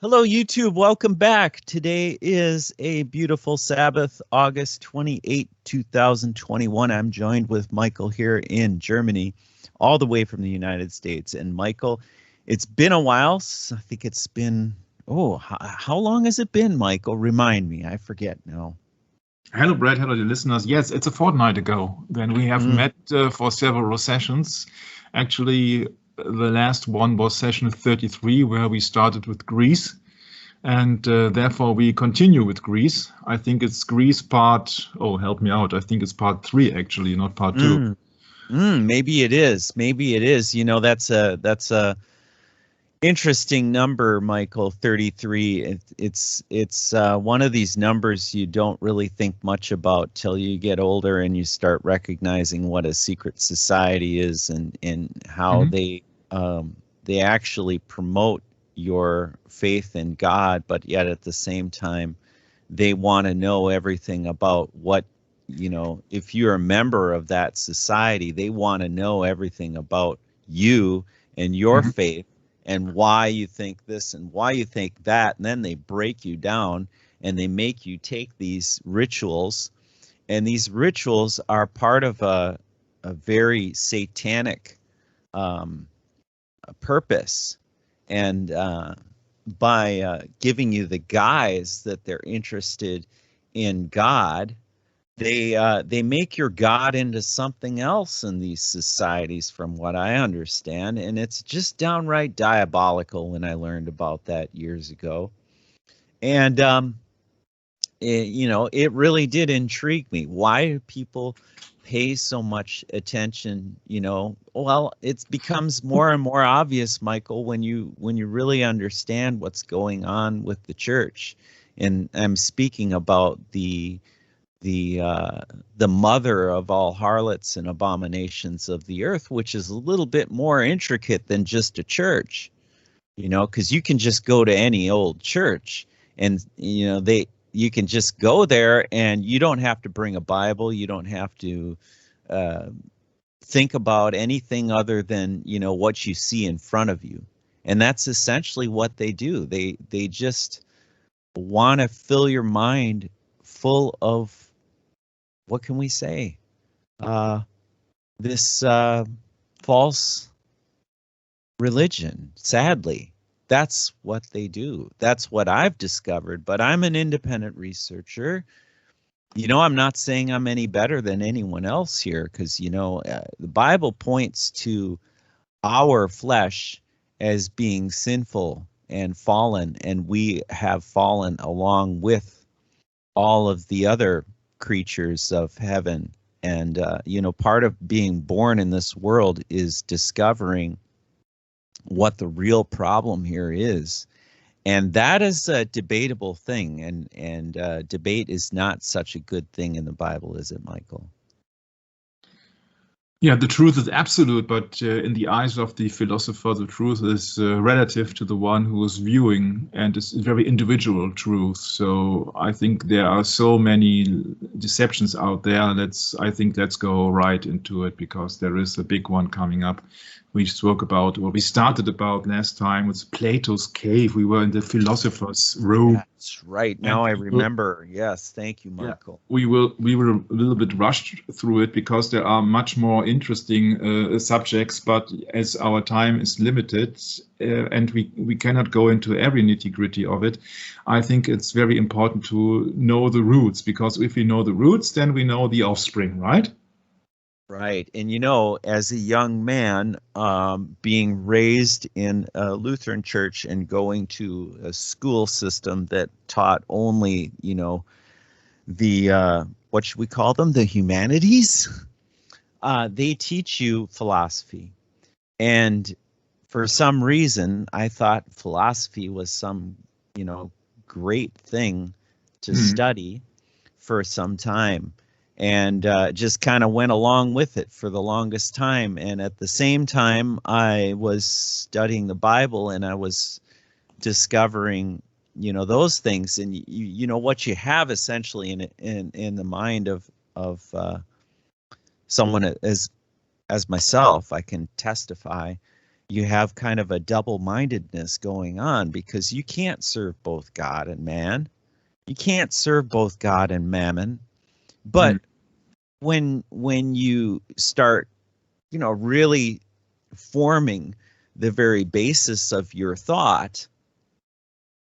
Hello, YouTube. Welcome back. Today is a beautiful Sabbath, August 28, 2021. I'm joined with Michael here in Germany, all the way from the United States. And Michael, it's been a while. I think it's been, how long has it been, Michael? Remind me. I forget now. Hello, Brad. Hello, the listeners. Yes, it's a fortnight ago. Then we have met for several sessions. Actually, the last one was session 33, where we started with Greece. And therefore, we continue with Greece. I think it's Greece part, help me out. I think it's part 3, actually, not part 2. Maybe it is. Maybe it is. You know, that's a interesting number, Michael. 33. It's one of these numbers you don't really think much about till you get older and you start recognizing what a secret society is and how they actually promote your faith in God, but yet at the same time they want to know everything about what, you know, if you're a member of that society, they want to know everything about you and your faith and why you think this and why you think that, and then they break you down and they make you take these rituals, and these rituals are part of a very satanic purpose. And by giving you the guise that they're interested in God, they make your God into something else in these societies, from what I understand. And it's just downright diabolical when I learned about that years ago. And, it really did intrigue me. Why do people pay so much attention? Well, it becomes more and more obvious, Michael, when you really understand what's going on with the church. And I'm speaking about the mother of all harlots and abominations of the earth, which is a little bit more intricate than just a church, because you can just go to any old church and, you can just go there and you don't have to bring a Bible. You don't have to think about anything other than, what you see in front of you. And that's essentially what they do. They just want to fill your mind full of, what can we say? This false religion, sadly. That's what they do. That's what I've discovered, but I'm an independent researcher. I'm not saying I'm any better than anyone else here, because, the Bible points to our flesh as being sinful and fallen, and we have fallen along with all of the other creatures of heaven. And, part of being born in this world is discovering what the real problem here is. And that is a debatable thing. And debate is not such a good thing in the Bible, is it, Michael? Yeah, the truth is absolute, but in the eyes of the philosopher, the truth is relative to the one who is viewing, and it's a very individual truth. So I think there are so many deceptions out there. Let's go right into it, because there is a big one coming up. We spoke about, or we started about last time, with Plato's cave. We were in the philosopher's room. That's right. Now I remember. Yes, thank you, Michael. Yeah, we were a little bit rushed through it because there are much more interesting subjects, but as our time is limited and we cannot go into every nitty-gritty of it, I think it's very important to know the roots, because if we know the roots, then we know the offspring, right? Right. And, as a young man, being raised in a Lutheran church and going to a school system that taught only, the, what should we call them? The humanities. They teach you philosophy. And for some reason, I thought philosophy was some, great thing to study for some time. And just kind of went along with it for the longest time. And at the same time, I was studying the Bible and I was discovering, those things. And what you have essentially in the mind of someone as myself, I can testify, you have kind of a double-mindedness going on, because you can't serve both God and man. You can't serve both God and mammon. But when you start, really forming the very basis of your thought,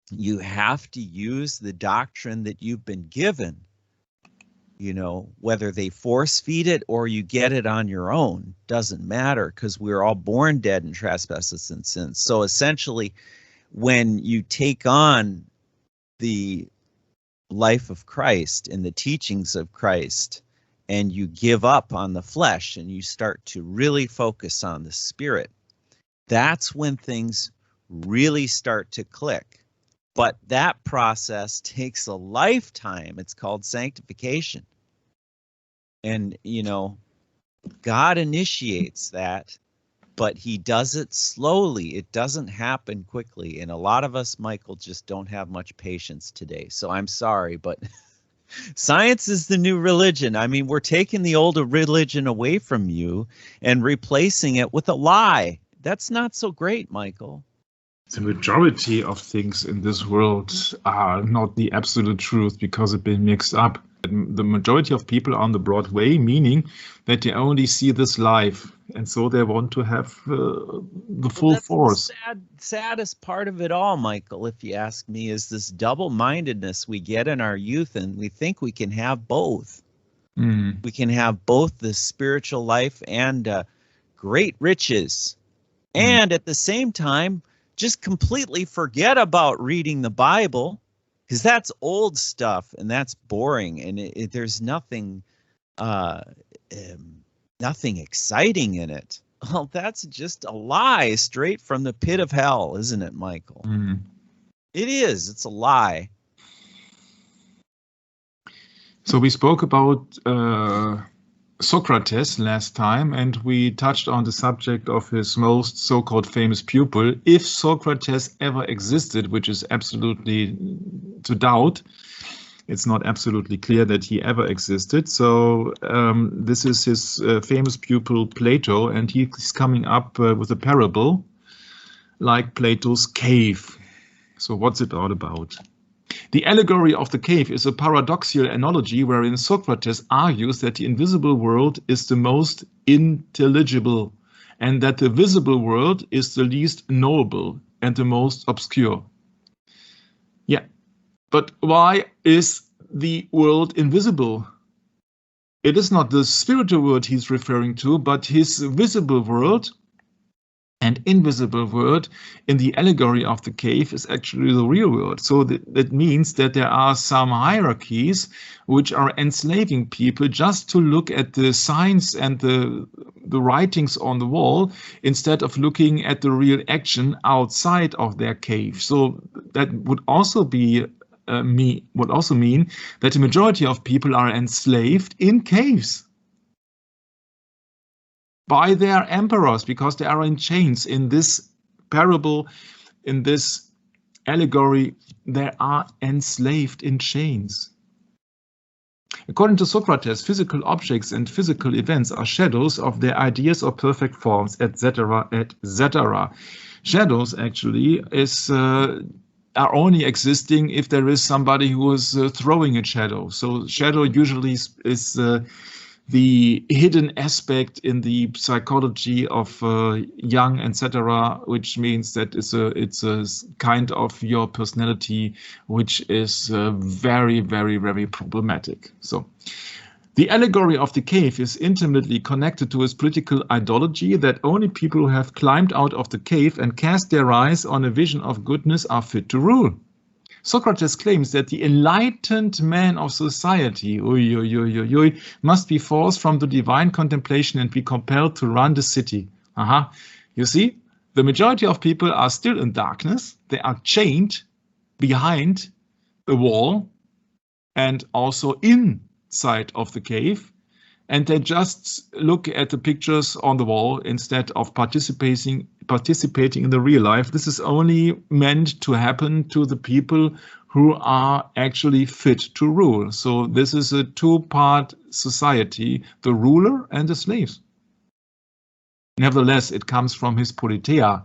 you have to use the doctrine that you've been given, whether they force feed it or you get it on your own, doesn't matter, because we're all born dead in trespasses and sins. So essentially, when you take on the life of Christ and the teachings of Christ, and you give up on the flesh and you start to really focus on the Spirit, that's when things really start to click. But that process takes a lifetime. It's called sanctification. And, God initiates that, but he does it slowly. It doesn't happen quickly. And a lot of us, Michael, just don't have much patience today. So I'm sorry, but science is the new religion. I mean, we're taking the old religion away from you and replacing it with a lie. That's not so great, Michael. The majority of things in this world are not the absolute truth because it's been mixed up. The majority of people are on the broad way, meaning that they only see this life, and so they want to have the full force. The saddest part of it all, Michael, if you ask me, is this double-mindedness we get in our youth, and we think we can have both. We can have both the spiritual life and great riches, and at the same time, just completely forget about reading the Bible, because that's old stuff and that's boring, and there's nothing exciting in it. Well, that's just a lie straight from the pit of hell, isn't it, Michael? It is. It's a lie. So we spoke about Socrates last time, and we touched on the subject of his most so-called famous pupil. If Socrates ever existed, which is absolutely to doubt, it's not absolutely clear that he ever existed. So this is his famous pupil Plato, and he's coming up with a parable like Plato's cave. So what's it all about? The allegory of the cave is a paradoxical analogy wherein Socrates argues that the invisible world is the most intelligible and that the visible world is the least knowable and the most obscure. Yeah, but why is the world invisible? It is not the spiritual world he's referring to, but his visible world and invisible world in the allegory of the cave is actually the real world. So that means that there are some hierarchies which are enslaving people just to look at the signs and the writings on the wall instead of looking at the real action outside of their cave. So that would also be would also mean that the majority of people are enslaved in caves by their emperors, because they are in chains. In this parable, in this allegory, they are enslaved in chains. According to Socrates, physical objects and physical events are shadows of their ideas or perfect forms, etc., etc. Shadows actually are only existing if there is somebody who is throwing a shadow. So shadow usually is the hidden aspect in the psychology of young, etc., which means that it's a kind of your personality which is very, very, very problematic. So the allegory of the cave is intimately connected to his political ideology that only people who have climbed out of the cave and cast their eyes on a vision of goodness are fit to rule. Socrates claims that the enlightened man of society must be forced from the divine contemplation and be compelled to run the city. You see, the majority of people are still in darkness. They are chained behind the wall and also inside of the cave, and they just look at the pictures on the wall instead of participating in the real life. This is only meant to happen to the people who are actually fit to rule. So this is a two-part society, the ruler and the slaves. Nevertheless, it comes from his Politeia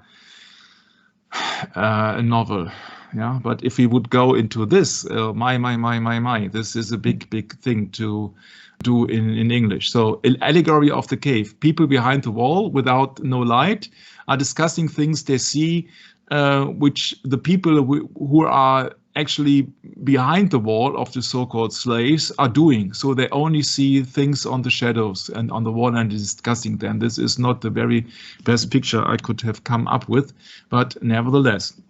novel. Yeah, but if we would go into this, this is a big thing to do in English. So, Allegory of the Cave. People behind the wall without no light are discussing things they see, which the people who are actually behind the wall of the so-called slaves are doing. So they only see things on the shadows and on the wall and discussing them. This is not the very best picture I could have come up with, but nevertheless.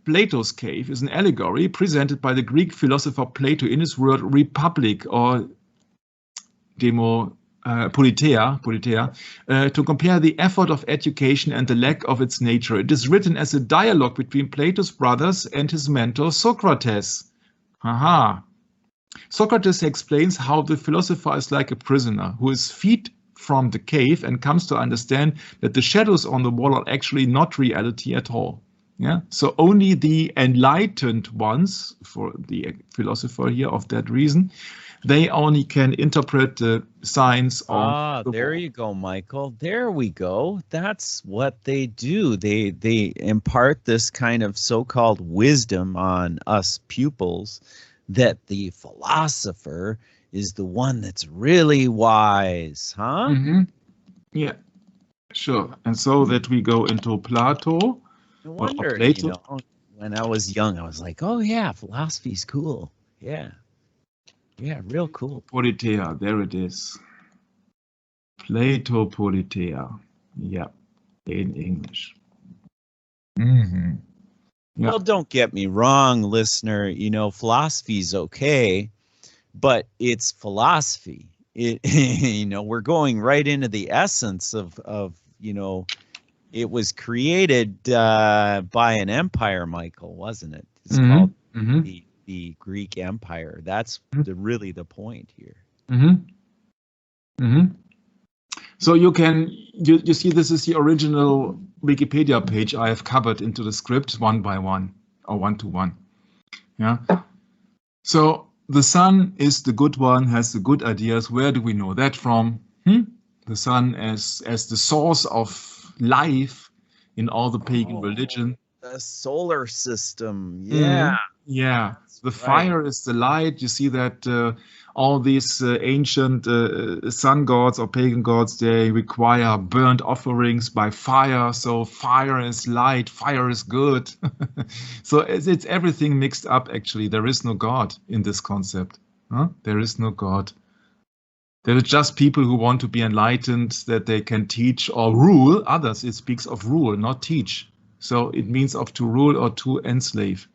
Plato's cave is an allegory presented by the Greek philosopher Plato in his work Republic, or Politeia, to compare the effort of education and the lack of its nature. It is written as a dialogue between Plato's brothers and his mentor Socrates. Aha. Socrates explains how the philosopher is like a prisoner who is freed from the cave and comes to understand that the shadows on the wall are actually not reality at all. Yeah, so only the enlightened ones, for the philosopher here of that reason, they only can interpret the signs on the there wall. you go, Michael. There we go. That's what they do. They impart this kind of so-called wisdom on us pupils, that the philosopher is the one that's really wise, huh? Mm-hmm. Yeah, sure. And so that we go into Plato. No wonder, Plato. you know, when I was young, I was like, oh yeah, philosophy's cool. Yeah, real cool. Politeia, there it is. Plato Politeia. Yeah, in English. Mm-hmm. Yeah. Well, don't get me wrong, listener. You know, philosophy's okay, but it's philosophy. You know, we're going right into the essence of you know, it was created by an empire, Michael, wasn't it? It's called the Greek Empire. That's really the point here. So you see, this is the original Wikipedia page I have covered into the script one by one, or one to one. Yeah. So the sun is the good one, has the good ideas. Where do we know that from? The sun as the source of life in all the pagan religion. The solar system. Yeah. Yeah. The fire is the light. You see that all these ancient sun gods or pagan gods, they require burnt offerings by fire. So fire is light, fire is good. So it's everything mixed up, actually. There is no God in this concept. Huh? There is no God. There are just people who want to be enlightened, that they can teach or rule others. It speaks of rule, not teach. So it means of to rule or to enslave.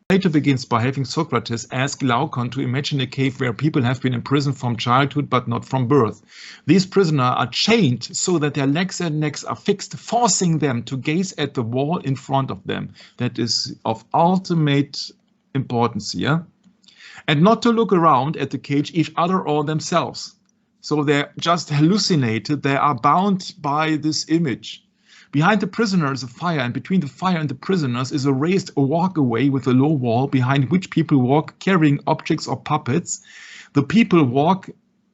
Plato begins by having Socrates ask Glaucon to imagine a cave where people have been imprisoned from childhood but not from birth. These prisoners are chained so that their legs and necks are fixed, forcing them to gaze at the wall in front of them. That is of ultimate importance here. And not to look around at the cage, each other or themselves. So they're just hallucinated, they are bound by this image. Behind the prisoner is a fire, and between the fire and the prisoners is a raised walkway with a low wall behind which people walk carrying objects or puppets. The people walk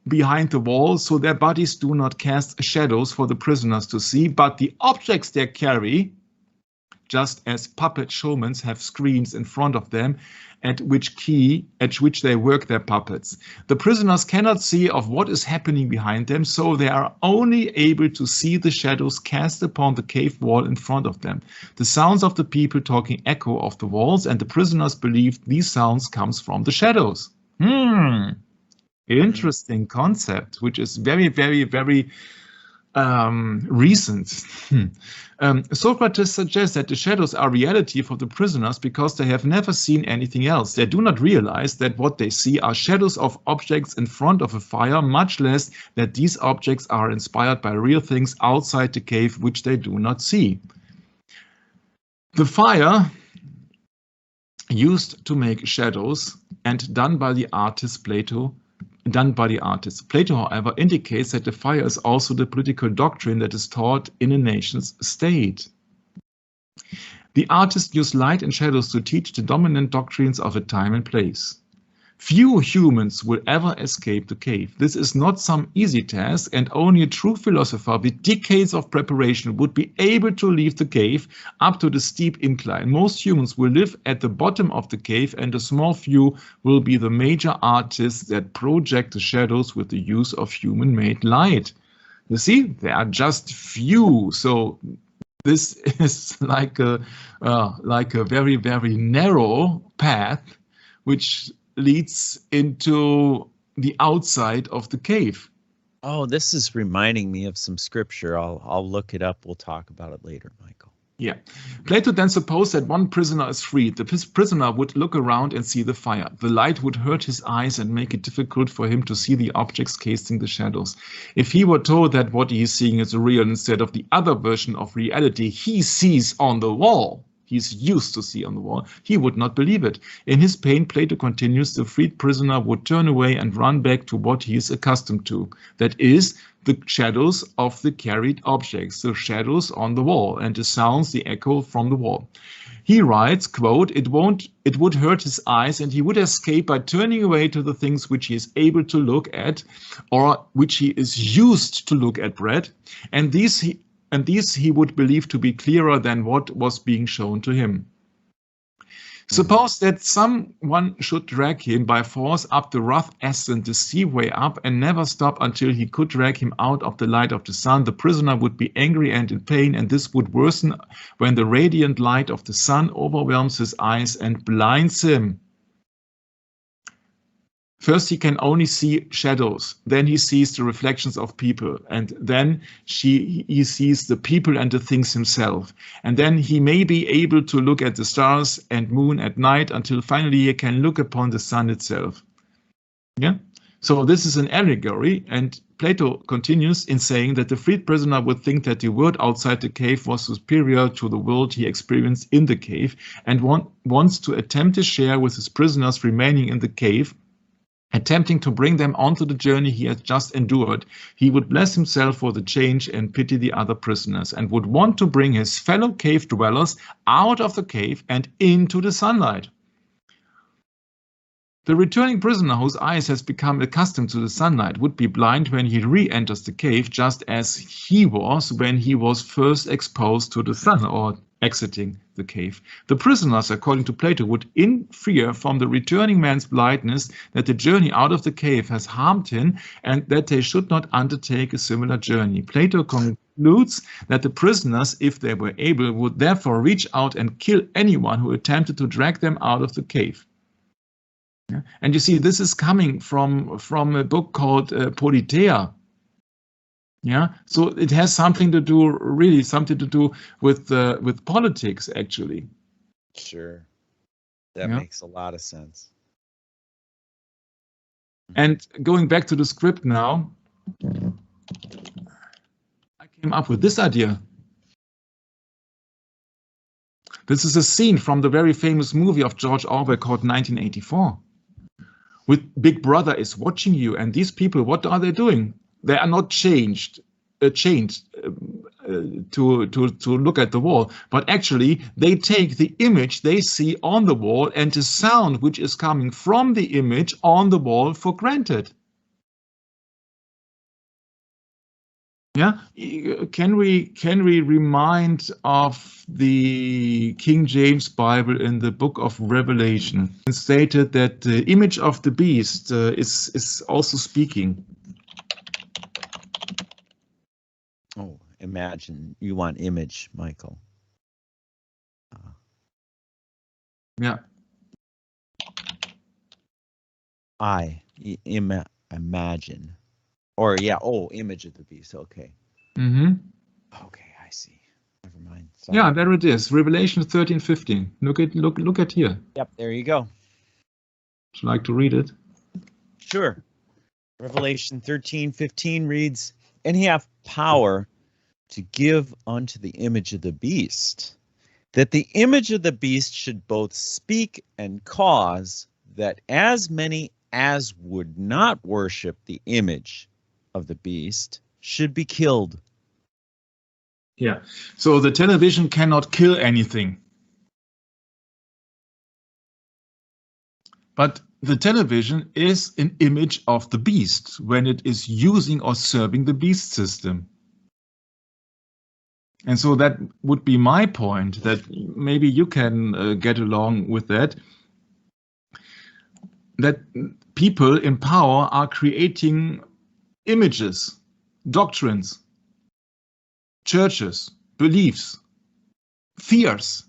behind the wall so their bodies do not cast shadows for the prisoners to see, but the objects they carry, just as puppet showmen have screens in front of them at which they work their puppets. The prisoners cannot see of what is happening behind them, so they are only able to see the shadows cast upon the cave wall in front of them. The sounds of the people talking echo off the walls, and the prisoners believe these sounds comes from the shadows. Interesting concept, which is very, very, very recent. Socrates suggests that the shadows are reality for the prisoners because they have never seen anything else. They do not realize that what they see are shadows of objects in front of a fire, much less that these objects are inspired by real things outside the cave which they do not see. The fire used to make shadows and done by the artist Plato. Plato, however, indicates that the fire is also the political doctrine that is taught in a nation's state. The artist used light and shadows to teach the dominant doctrines of a time and place. Few humans will ever escape the cave. This is not some easy task, and only a true philosopher with decades of preparation would be able to leave the cave up to the steep incline. Most humans will live at the bottom of the cave, and a small few will be the major artists that project the shadows with the use of human-made light. You see, there are just few. So this is like a very, very narrow path which leads into the outside of the cave. Oh, this is reminding me of some scripture. I'll look it up. We'll talk about it later, Michael. Yeah. Plato then supposed that one prisoner is freed. The prisoner would look around and see the fire. The light would hurt his eyes and make it difficult for him to see the objects casting the shadows. If he were told that what he is seeing is real instead of the other version of reality he sees on the wall, he's used to see on the wall, he would not believe it. In his pain, Plato continues, the freed prisoner would turn away and run back to what he is accustomed to. That is, the shadows of the carried objects, the shadows on the wall, and the sounds, the echo from the wall. He writes, quote, it would hurt his eyes, and he would escape by turning away to the things which he is able to look at, or which he is used to look at, Brett, and these he would believe to be clearer than what was being shown to him. Suppose that someone should drag him by force up the rough ascent, the sea way up, and never stop until he could drag him out of the light of the sun. The prisoner would be angry and in pain, and this would worsen when the radiant light of the sun overwhelms his eyes and blinds him. First, he can only see shadows. Then he sees the reflections of people. And then he sees the people and the things himself. And then he may be able to look at the stars and moon at night until finally he can look upon the sun itself. Yeah. So this is an allegory. And Plato continues in saying that the freed prisoner would think that the world outside the cave was superior to the world he experienced in the cave, and wants to attempt to share with his prisoners remaining in the cave, attempting to bring them onto the journey he has just endured. He would bless himself for the change and pity the other prisoners, and would want to bring his fellow cave dwellers out of the cave and into the sunlight. The returning prisoner, whose eyes has become accustomed to the sunlight, would be blind when he re-enters the cave, just as he was when he was first exposed to the sun, or exiting the cave. The prisoners, according to Plato, would infer from the returning man's blindness that the journey out of the cave has harmed him, and that they should not undertake a similar journey. Plato concludes that the prisoners, if they were able, would therefore reach out and kill anyone who attempted to drag them out of the cave. Yeah. And you see, this is coming from a book called Politeia. Yeah, so it has something to do, really something to do with politics, actually. Sure, that makes a lot of sense. And going back to the script now, I came up with this idea. This is a scene from the very famous movie of George Orwell called 1984. With Big Brother is watching you, and these people, what are they doing? They are not chained to look at the wall, but actually they take the image they see on the wall and the sound which is coming from the image on the wall for granted. Yeah, can we remind of the King James Bible in the book of Revelation? It stated that the image of the beast is also speaking. Oh, imagine. You want image, Michael. Yeah. Imagine. Or, yeah, image of the beast. Okay. Mm-hmm. Okay, I see. Never mind. Sorry. Yeah, there it is. Revelation 13:15. Look at here. Yep, there you go. Would you like to read it? Sure. Revelation 13:15 reads, and he hath power to give unto the image of the beast, that the image of the beast should both speak and cause that as many as would not worship the image of the beast should be killed. Yeah, so the television cannot kill anything. But the television is an image of the beast when it is using or serving the beast system. And so that would be my point, that maybe you can get along with that people in power are creating images, doctrines, churches, beliefs, fears,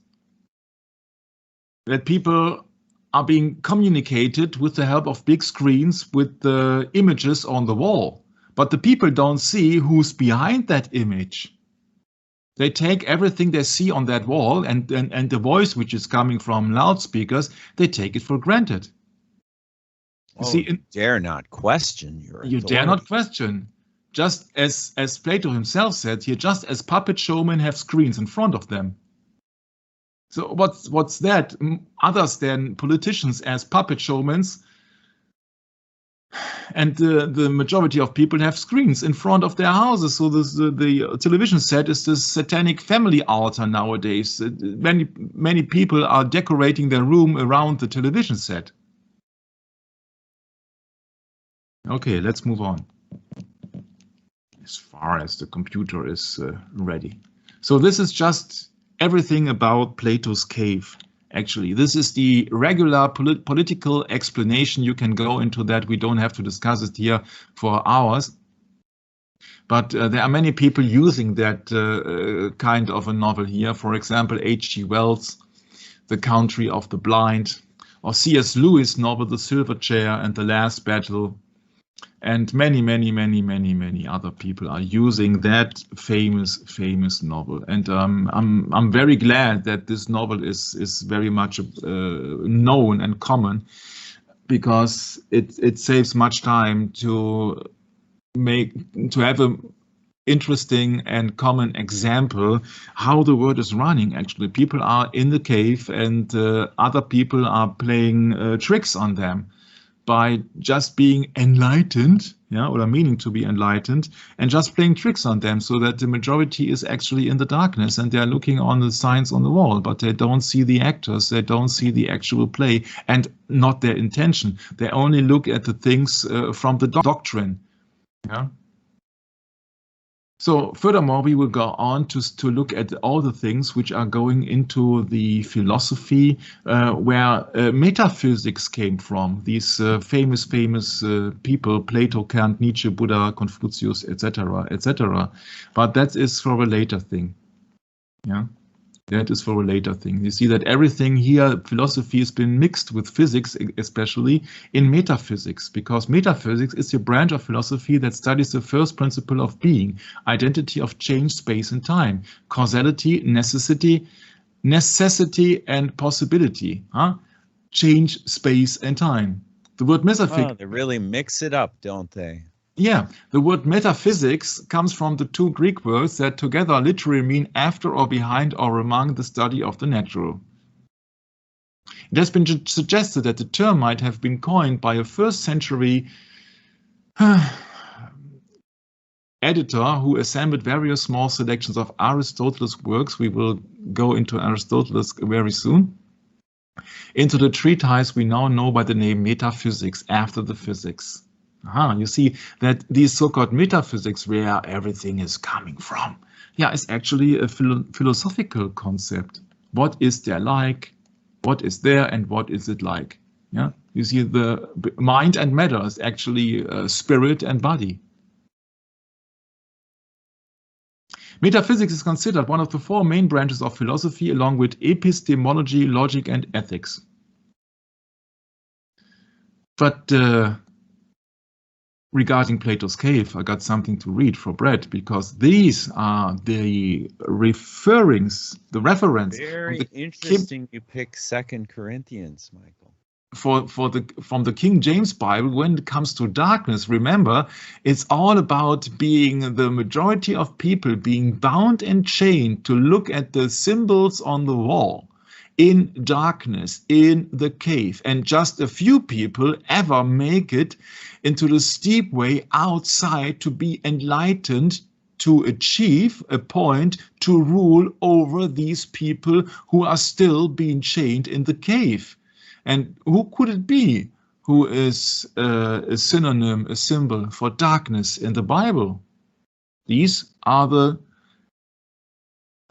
that people are being communicated with the help of big screens with the images on the wall. But the people don't see who's behind that image. They take everything they see on that wall and the voice which is coming from loudspeakers, they take it for granted. Oh, see, you dare not question your authority. You dare not question. Just as Plato himself said here, just as puppet showmen have screens in front of them. So what's that? Others than politicians as puppet showmen, and the majority of people have screens in front of their houses. So the television set is this satanic family altar nowadays. Many people are decorating their room around the television set. Okay, let's move on. As far as the computer is ready. So this is just everything about Plato's cave. Actually, this is the regular political explanation. You can go into that. We don't have to discuss it here for hours. But there are many people using that kind of a novel here. For example, H.G. Wells, The Country of the Blind, or C.S. Lewis' novel, The Silver Chair and the Last Battle. And many other people are using that famous novel. And I'm very glad that this novel is very much known and common, because it saves much time to have a interesting and common example how the world is running. Actually, people are in the cave and other people are playing tricks on them by just being enlightened, or meaning to be enlightened, and just playing tricks on them, so that the majority is actually in the darkness and they're looking on the signs on the wall, but they don't see the actors, they don't see the actual play, and not their intention. They only look at the things from the doctrine. Yeah. So furthermore, we will go on to look at all the things which are going into the philosophy where metaphysics came from. These famous people, Plato, Kant, Nietzsche, Buddha, Confucius, etc., etc. But that is for a later thing. Yeah. That is for a later thing. You see that everything here, philosophy, has been mixed with physics, especially in metaphysics, because metaphysics is a branch of philosophy that studies the first principle of being, identity of change, space and time, causality, necessity and possibility. Change, space and time. The word metaphysics. Oh, they really mix it up, don't they? Yeah, the word metaphysics comes from the two Greek words that together literally mean after or behind or among the study of the natural. It has been suggested that the term might have been coined by a first-century editor who assembled various small selections of Aristotle's works. We will go into Aristotle very soon. Into the treatise we now know by the name Metaphysics, after the physics. You see that these so-called metaphysics, where everything is coming from, is actually a philosophical concept. What is there like? What is there and what is it like? Yeah, you see the mind and matter is actually spirit and body. Metaphysics is considered one of the four main branches of philosophy, along with epistemology, logic, and ethics. But regarding Plato's cave, I got something to read for Brett, because these are the reference. Very interesting. You pick 2 Corinthians, Michael. From the King James Bible, when it comes to darkness, remember, it's all about being the majority of people being bound and chained to look at the symbols on the wall in darkness, in the cave, and just a few people ever make it into the steep way outside to be enlightened, to achieve a point to rule over these people who are still being chained in the cave. And who could it be who is a synonym, a symbol for darkness in the Bible? These are the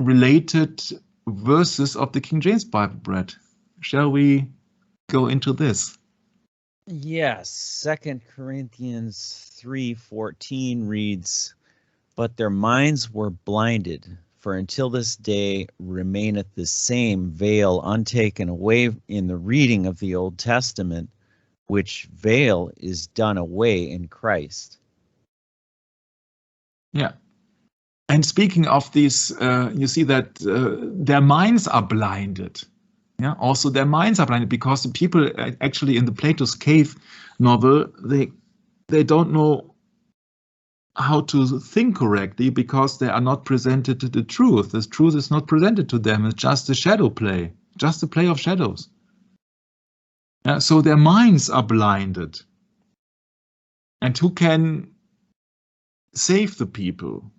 related verses of the King James Bible, Brett. Shall we go into this? Yes, 2 Corinthians 3:14 reads, "But their minds were blinded, for until this day remaineth the same veil untaken away in the reading of the Old Testament, which veil is done away in Christ." Yeah. And speaking of these, you see that their minds are blinded. Yeah, also their minds are blinded because the people actually in the Plato's Cave novel, they don't know how to think correctly because they are not presented to the truth. The truth is not presented to them. It's just a shadow play, just a play of shadows. Yeah, so their minds are blinded. And who can save the people?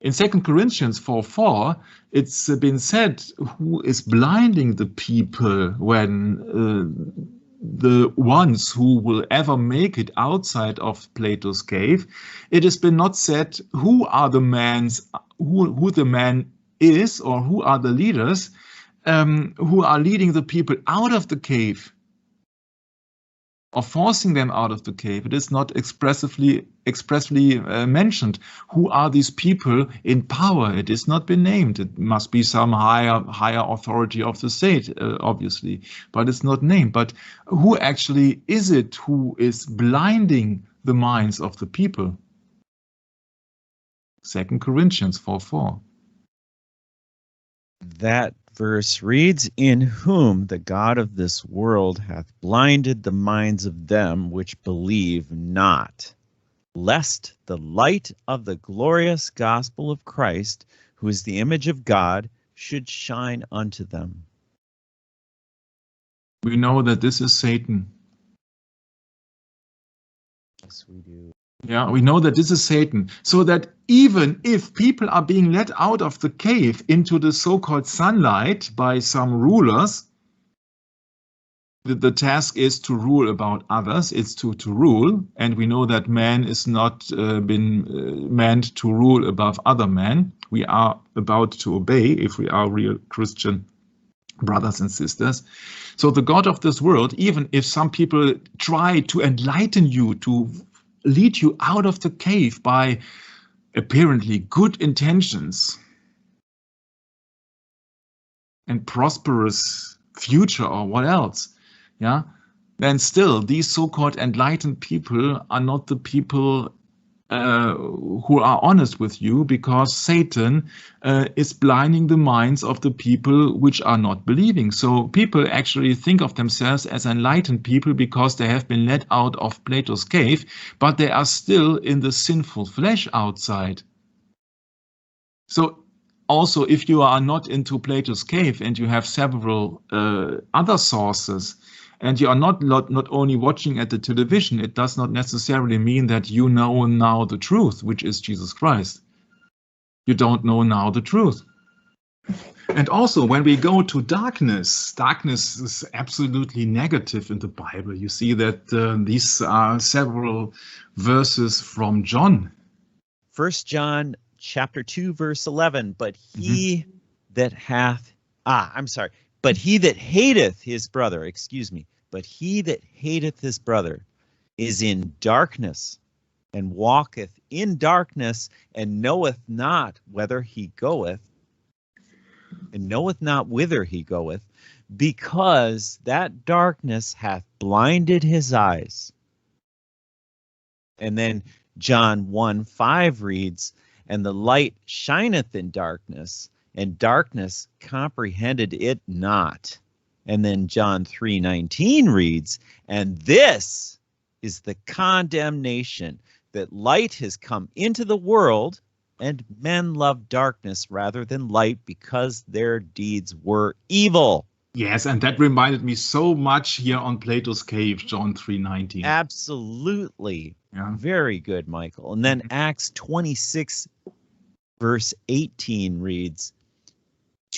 In 2 Corinthians 4:4, it's been said who is blinding the people when the ones who will ever make it outside of Plato's cave. It has been not said who are the who the man is or who are the leaders who are leading the people out of the cave or forcing them out of the cave. It is not expressly mentioned. Who are these people in power? It has not been named. It must be some higher authority of the state, obviously, but it's not named. But who actually is it who is blinding the minds of the people? 2 Corinthians 4:4. That verse reads, "In whom the God of this world hath blinded the minds of them which believe not, lest the light of the glorious gospel of Christ, who is the image of God, should shine unto them." We know that this is Satan. Yes, we do. Yeah, we know that this is Satan. So that even if people are being let out of the cave into the so-called sunlight by some rulers, the task is to rule about others. It's to rule. And we know that man is not been meant to rule above other men. We are about to obey if we are real Christian brothers and sisters. So the God of this world, even if some people try to enlighten you, to lead you out of the cave by apparently good intentions and prosperous future or what else, yeah, then still these so-called enlightened people are not the people who are honest with you, because Satan is blinding the minds of the people which are not believing. So people actually think of themselves as enlightened people because they have been let out of Plato's cave, but they are still in the sinful flesh outside. So also, if you are not into Plato's cave and you have several other sources, and you are not only watching at the television, it does not necessarily mean that you know now the truth, which is Jesus Christ. You don't know now the truth. And also, when we go to darkness, darkness is absolutely negative in the Bible. You see that these are several verses from John. 1 John chapter 2, verse 11, but he that hath, but he that hateth his brother, but he that hateth his brother is in darkness, and walketh in darkness, and knoweth not whither he goeth, because that darkness hath blinded his eyes. And then John 1:5 reads, and the light shineth in darkness, and darkness comprehended it not. And then John 3:19 reads, and this is the condemnation, that light has come into the world, and men love darkness rather than light, because their deeds were evil. Yes, and that reminded me so much here on Plato's cave, John 3:19. Absolutely. Yeah. Very good, Michael. And then Acts 26, verse 18 reads,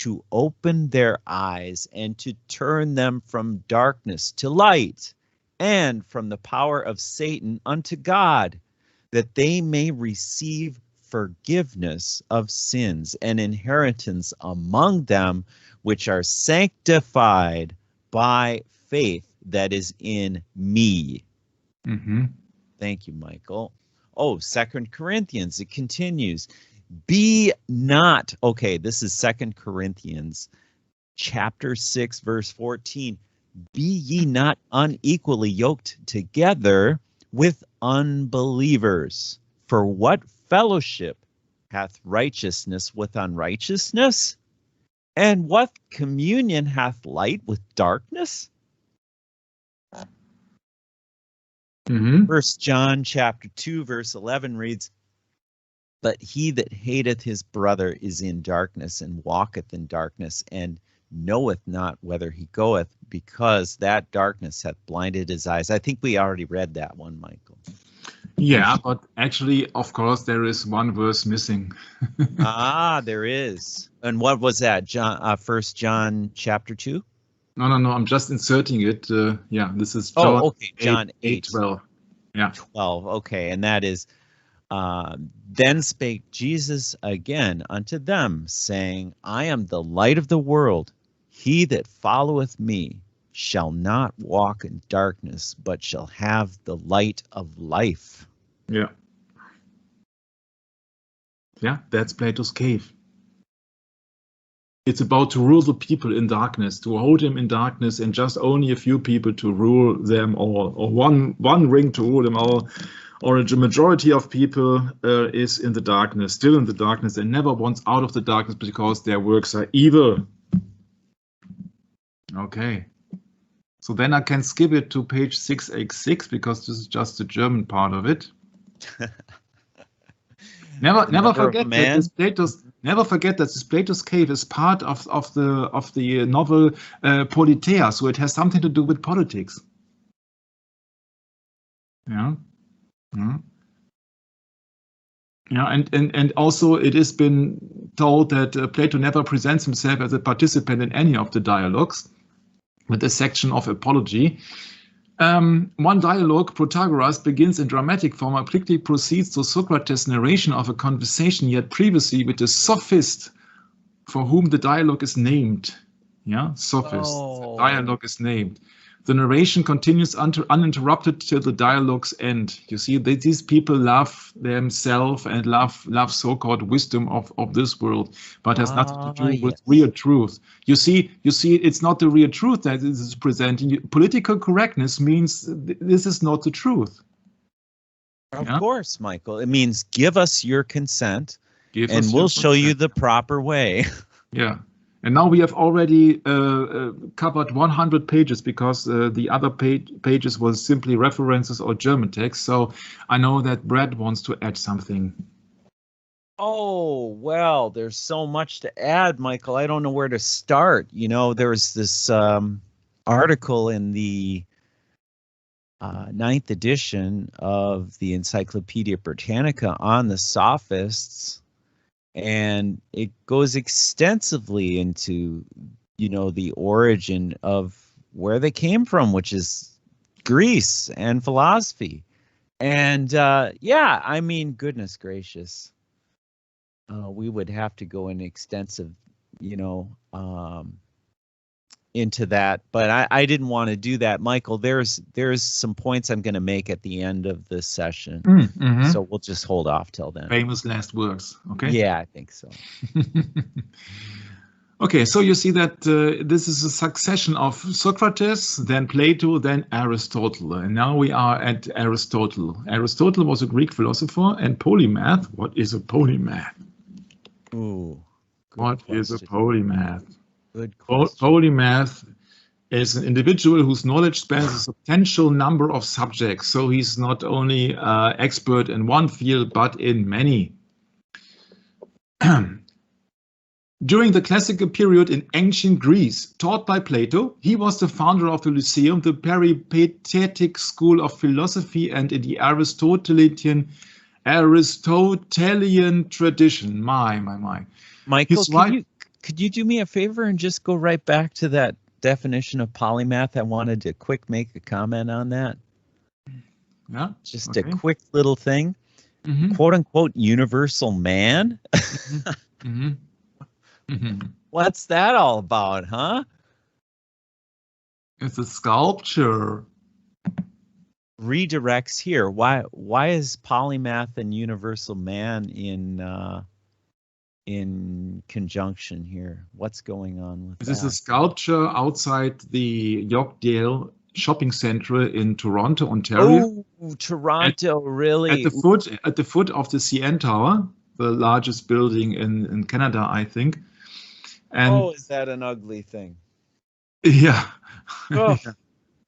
to open their eyes and to turn them from darkness to light and from the power of Satan unto God, that they may receive forgiveness of sins and inheritance among them which are sanctified by faith that is in me. Mm-hmm. Thank you, Michael. Oh, 2 Corinthians, it continues. Be not, okay, this is 2 Corinthians chapter 6, verse 14. Be ye not unequally yoked together with unbelievers. For what fellowship hath righteousness with unrighteousness? And what communion hath light with darkness? Mm-hmm. 1 John chapter 2, verse 11 reads, But he that hateth his brother is in darkness, and walketh in darkness, and knoweth not whither he goeth, because that darkness hath blinded his eyes. I think we already read that one, Michael. Yeah, but actually, of course, there is one verse missing. There is. And what was that? 1 John chapter 2? No, I'm just inserting it. Yeah, this is John. John. Oh, okay, John 8. 12. Yeah. 12. Okay, and that is, then spake Jesus again unto them, saying, I am the light of the world. He that followeth me shall not walk in darkness, but shall have the light of life. Yeah. Yeah, that's Plato's cave. It's about to rule the people in darkness, to hold them in darkness, and just only a few people to rule them all, or one ring to rule them all, or a majority of people is in the darkness, still in the darkness, and never wants out of the darkness because their works are evil. Okay. So then I can skip it to page 686 because this is just the German part of it. Never forget that this Plato's cave is part of the novel Politeia, so it has something to do with politics. Yeah. Yeah, and also it has been told that Plato never presents himself as a participant in any of the dialogues, with a section of apology. One dialogue, Protagoras, begins in dramatic form and quickly proceeds to Socrates' narration of a conversation he had previously with a sophist for whom the dialogue is named. Yeah, sophist. Oh. The dialogue is named. The narration continues uninterrupted till the dialogue's end. You see, these people love themselves and love so-called wisdom of this world, but has nothing to do with real truth. You see, it's not the real truth that is presenting. Political correctness means this is not the truth. Of course, Michael. It means give us your consent, and we'll show you the proper way. Yeah. And now we have already covered 100 pages because the other pages was simply references or German text. So I know that Brad wants to add something. Oh, well, there's so much to add, Michael. I don't know where to start. You know, there was this article in the 9th edition of the Encyclopedia Britannica on the Sophists. And it goes extensively into, you know, the origin of where they came from, which is Greece and philosophy. And yeah, I mean, goodness gracious, we would have to go in extensive, you know, into that, but I didn't want to do that. Michael, there's some points I'm going to make at the end of this session, so we'll just hold off till then. Famous last words, okay? Yeah, I think so. Okay, so you see that this is a succession of Socrates, then Plato, then Aristotle, and now we are at Aristotle. Aristotle was a Greek philosopher and polymath. What is a polymath? Ooh, what is a polymath? Good question. Polymath is an individual whose knowledge spans a substantial number of subjects. So he's not only expert in one field, but in many. During the classical period in ancient Greece, taught by Plato, he was the founder of the Lyceum, the peripatetic school of philosophy, and in the Aristotelian tradition. My. Michael, could you do me a favor and just go right back to that definition of polymath? I wanted to make a comment on that. Yeah. Just a quick little thing. Quote unquote universal man. What's that all about, huh? It's a sculpture. Redirects here. Why is polymath and universal man in conjunction here? What's going on with This that? is a sculpture outside the Yorkdale shopping center in Toronto, Ontario. Oh, Toronto, really? At the foot of the CN Tower, the largest building in Canada, I think. And is that an ugly thing? yeah. Oh,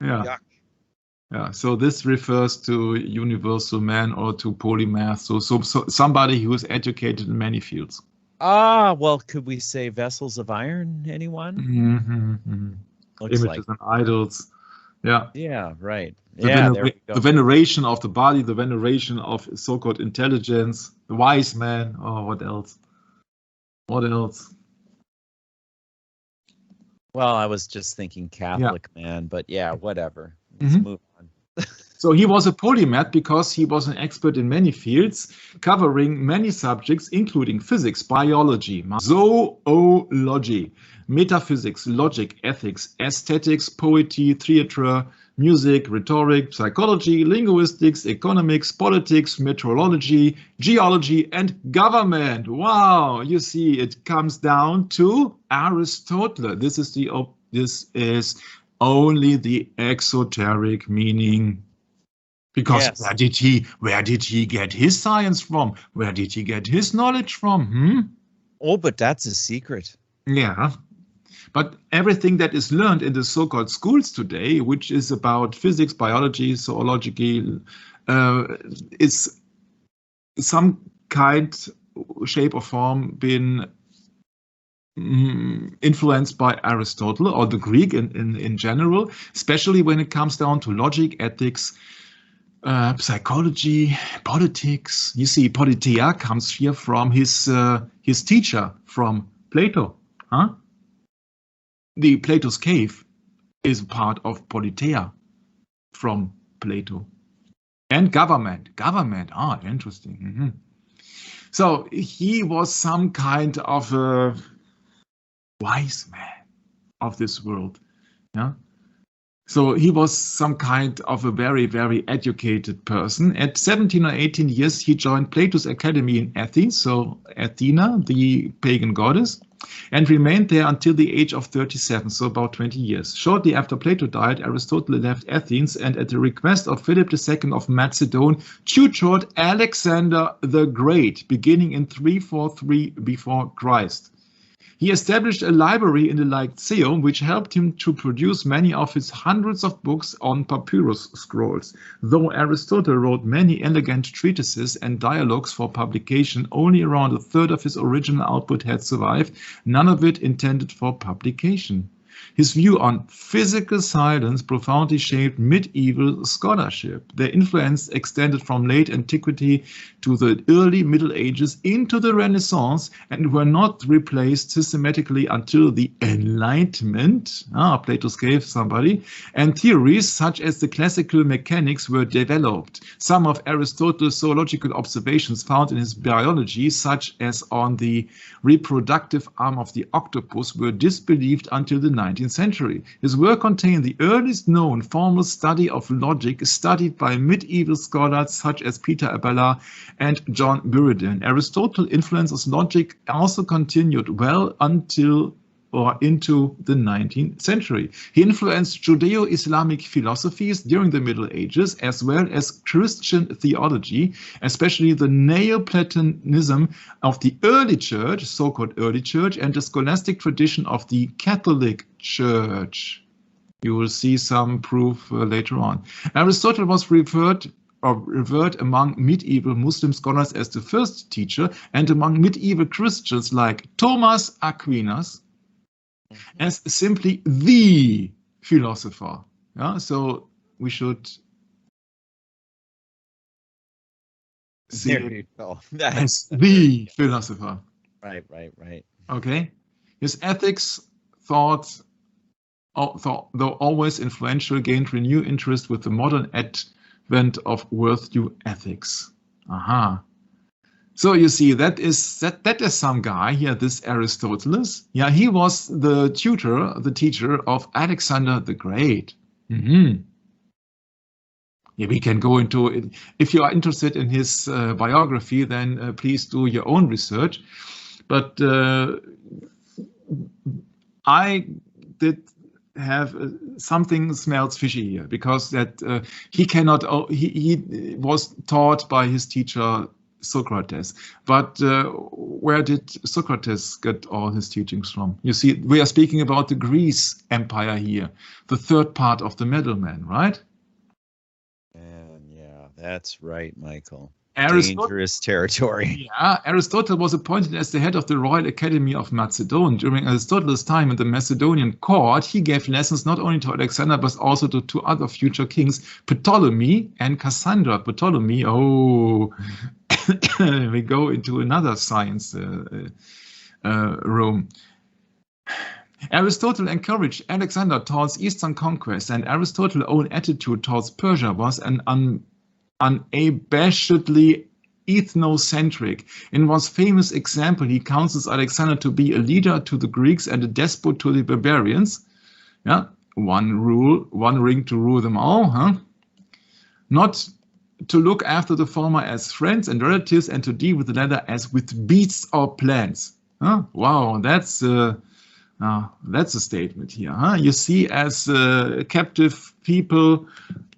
yeah. yuck. Yeah, so this refers to universal man or to polymath. So somebody who is educated in many fields. Well, could we say vessels of iron? Anyone? Looks Images like. and idols. Yeah. Yeah, right. The veneration of the body, the veneration of so-called intelligence, the wise man. Oh, what else? What else? Well, I was just thinking Catholic man, but yeah, whatever. Let's move on. So he was a polymath because he was an expert in many fields, covering many subjects, including physics, biology, zoology, metaphysics, logic, ethics, aesthetics, poetry, theater, music, rhetoric, psychology, linguistics, economics, politics, meteorology, geology, and government. Wow, you see, it comes down to Aristotle. This is only the exoteric meaning. Because yes. where did he get his science from? Where did he get his knowledge from? Oh, but that's a secret. Yeah. But everything that is learned in the so-called schools today, which is about physics, biology, zoology, is some kind, shape or form been influenced by Aristotle or the Greek in general, especially when it comes down to logic, ethics, psychology, politics. You see, politeia comes here from his teacher, from Plato. The Plato's cave is part of politeia from Plato. And government. Interesting. So he was some kind of a wise man of this world. Yeah. So he was some kind of a very, very educated person. At 17 or 18 years, he joined Plato's academy in Athens, so Athena, the pagan goddess, and remained there until the age of 37, so about 20 years. Shortly after Plato died, Aristotle left Athens and at the request of Philip II of Macedon, tutored Alexander the Great, beginning in 343 before Christ. He established a library in the Lyceum, which helped him to produce many of his hundreds of books on papyrus scrolls. Though Aristotle wrote many elegant treatises and dialogues for publication, only around a third of his original output had survived, none of it intended for publication. His view on physical silence profoundly shaped medieval scholarship. Their influence extended from late antiquity to the early Middle Ages into the Renaissance and were not replaced systematically until the Enlightenment, Plato's cave, somebody, and theories such as the classical mechanics were developed. Some of Aristotle's zoological observations found in his biology, such as on the reproductive arm of the octopus, were disbelieved until the 19th century. His work contained the earliest known formal study of logic studied by medieval scholars such as Peter Abelard and John Buridan. Aristotle's influence on logic also continued well until or into the 19th century. He influenced Judeo-Islamic philosophies during the Middle Ages, as well as Christian theology, especially the Neoplatonism of the early church, so-called early church, and the scholastic tradition of the Catholic Church. You will see some proof later on. Aristotle was revered among medieval Muslim scholars as the first teacher, and among medieval Christians like Thomas Aquinas as simply the philosopher. Yeah, so we should see it as the philosopher. Right. Okay. His ethics thought, though always influential, gained renewed interest with the modern advent of worldview ethics. Aha. So you see, that is some guy here, this Aristotle. Yeah, he was the teacher of Alexander the Great. Yeah, we can go into it. If you are interested in his biography, then please do your own research. But I did have something smells fishy here, because that he was taught by his teacher Socrates. But where did Socrates get all his teachings from? You see, we are speaking about the Greece Empire here, the third part of the middleman, right? And yeah, that's right, Michael. Aristotle, dangerous territory. Yeah, Aristotle was appointed as the head of the Royal Academy of Macedon. During Aristotle's time in the Macedonian court, he gave lessons not only to Alexander, but also to two other future kings, Ptolemy and Cassandra. Ptolemy, oh, we go into another science room. Aristotle encouraged Alexander towards Eastern conquest, and Aristotle's own attitude towards Persia was an unabashedly ethnocentric. In one famous example, he counsels Alexander to be a leader to the Greeks and a despot to the barbarians. Yeah, one rule, one ring to rule them all, huh? Not to look after the former as friends and relatives, and to deal with the latter as with beasts or plants. Huh? Wow, that's a statement here. Huh? You see, as captive people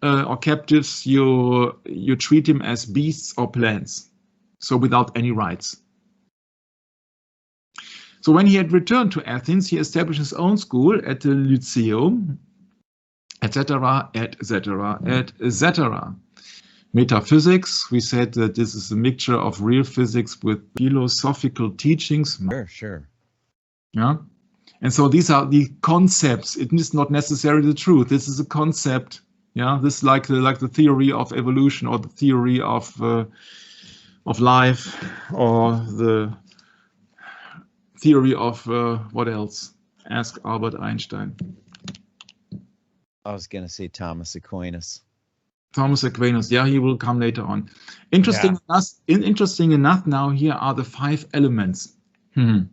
or captives, you treat them as beasts or plants, so without any rights. So when he had returned to Athens, he established his own school at the Lyceum, etc., etc., etc. Metaphysics, we said that this is a mixture of real physics with philosophical teachings. Sure. Yeah. And so these are the concepts. It is not necessarily the truth. This is a concept. Yeah, this is like the theory of evolution, or the theory of life, or the theory of what else? Ask Albert Einstein. I was going to say Thomas Aquinas. Thomas Aquinas, yeah, he will come later on. Interesting enough, now here are the 5 elements. And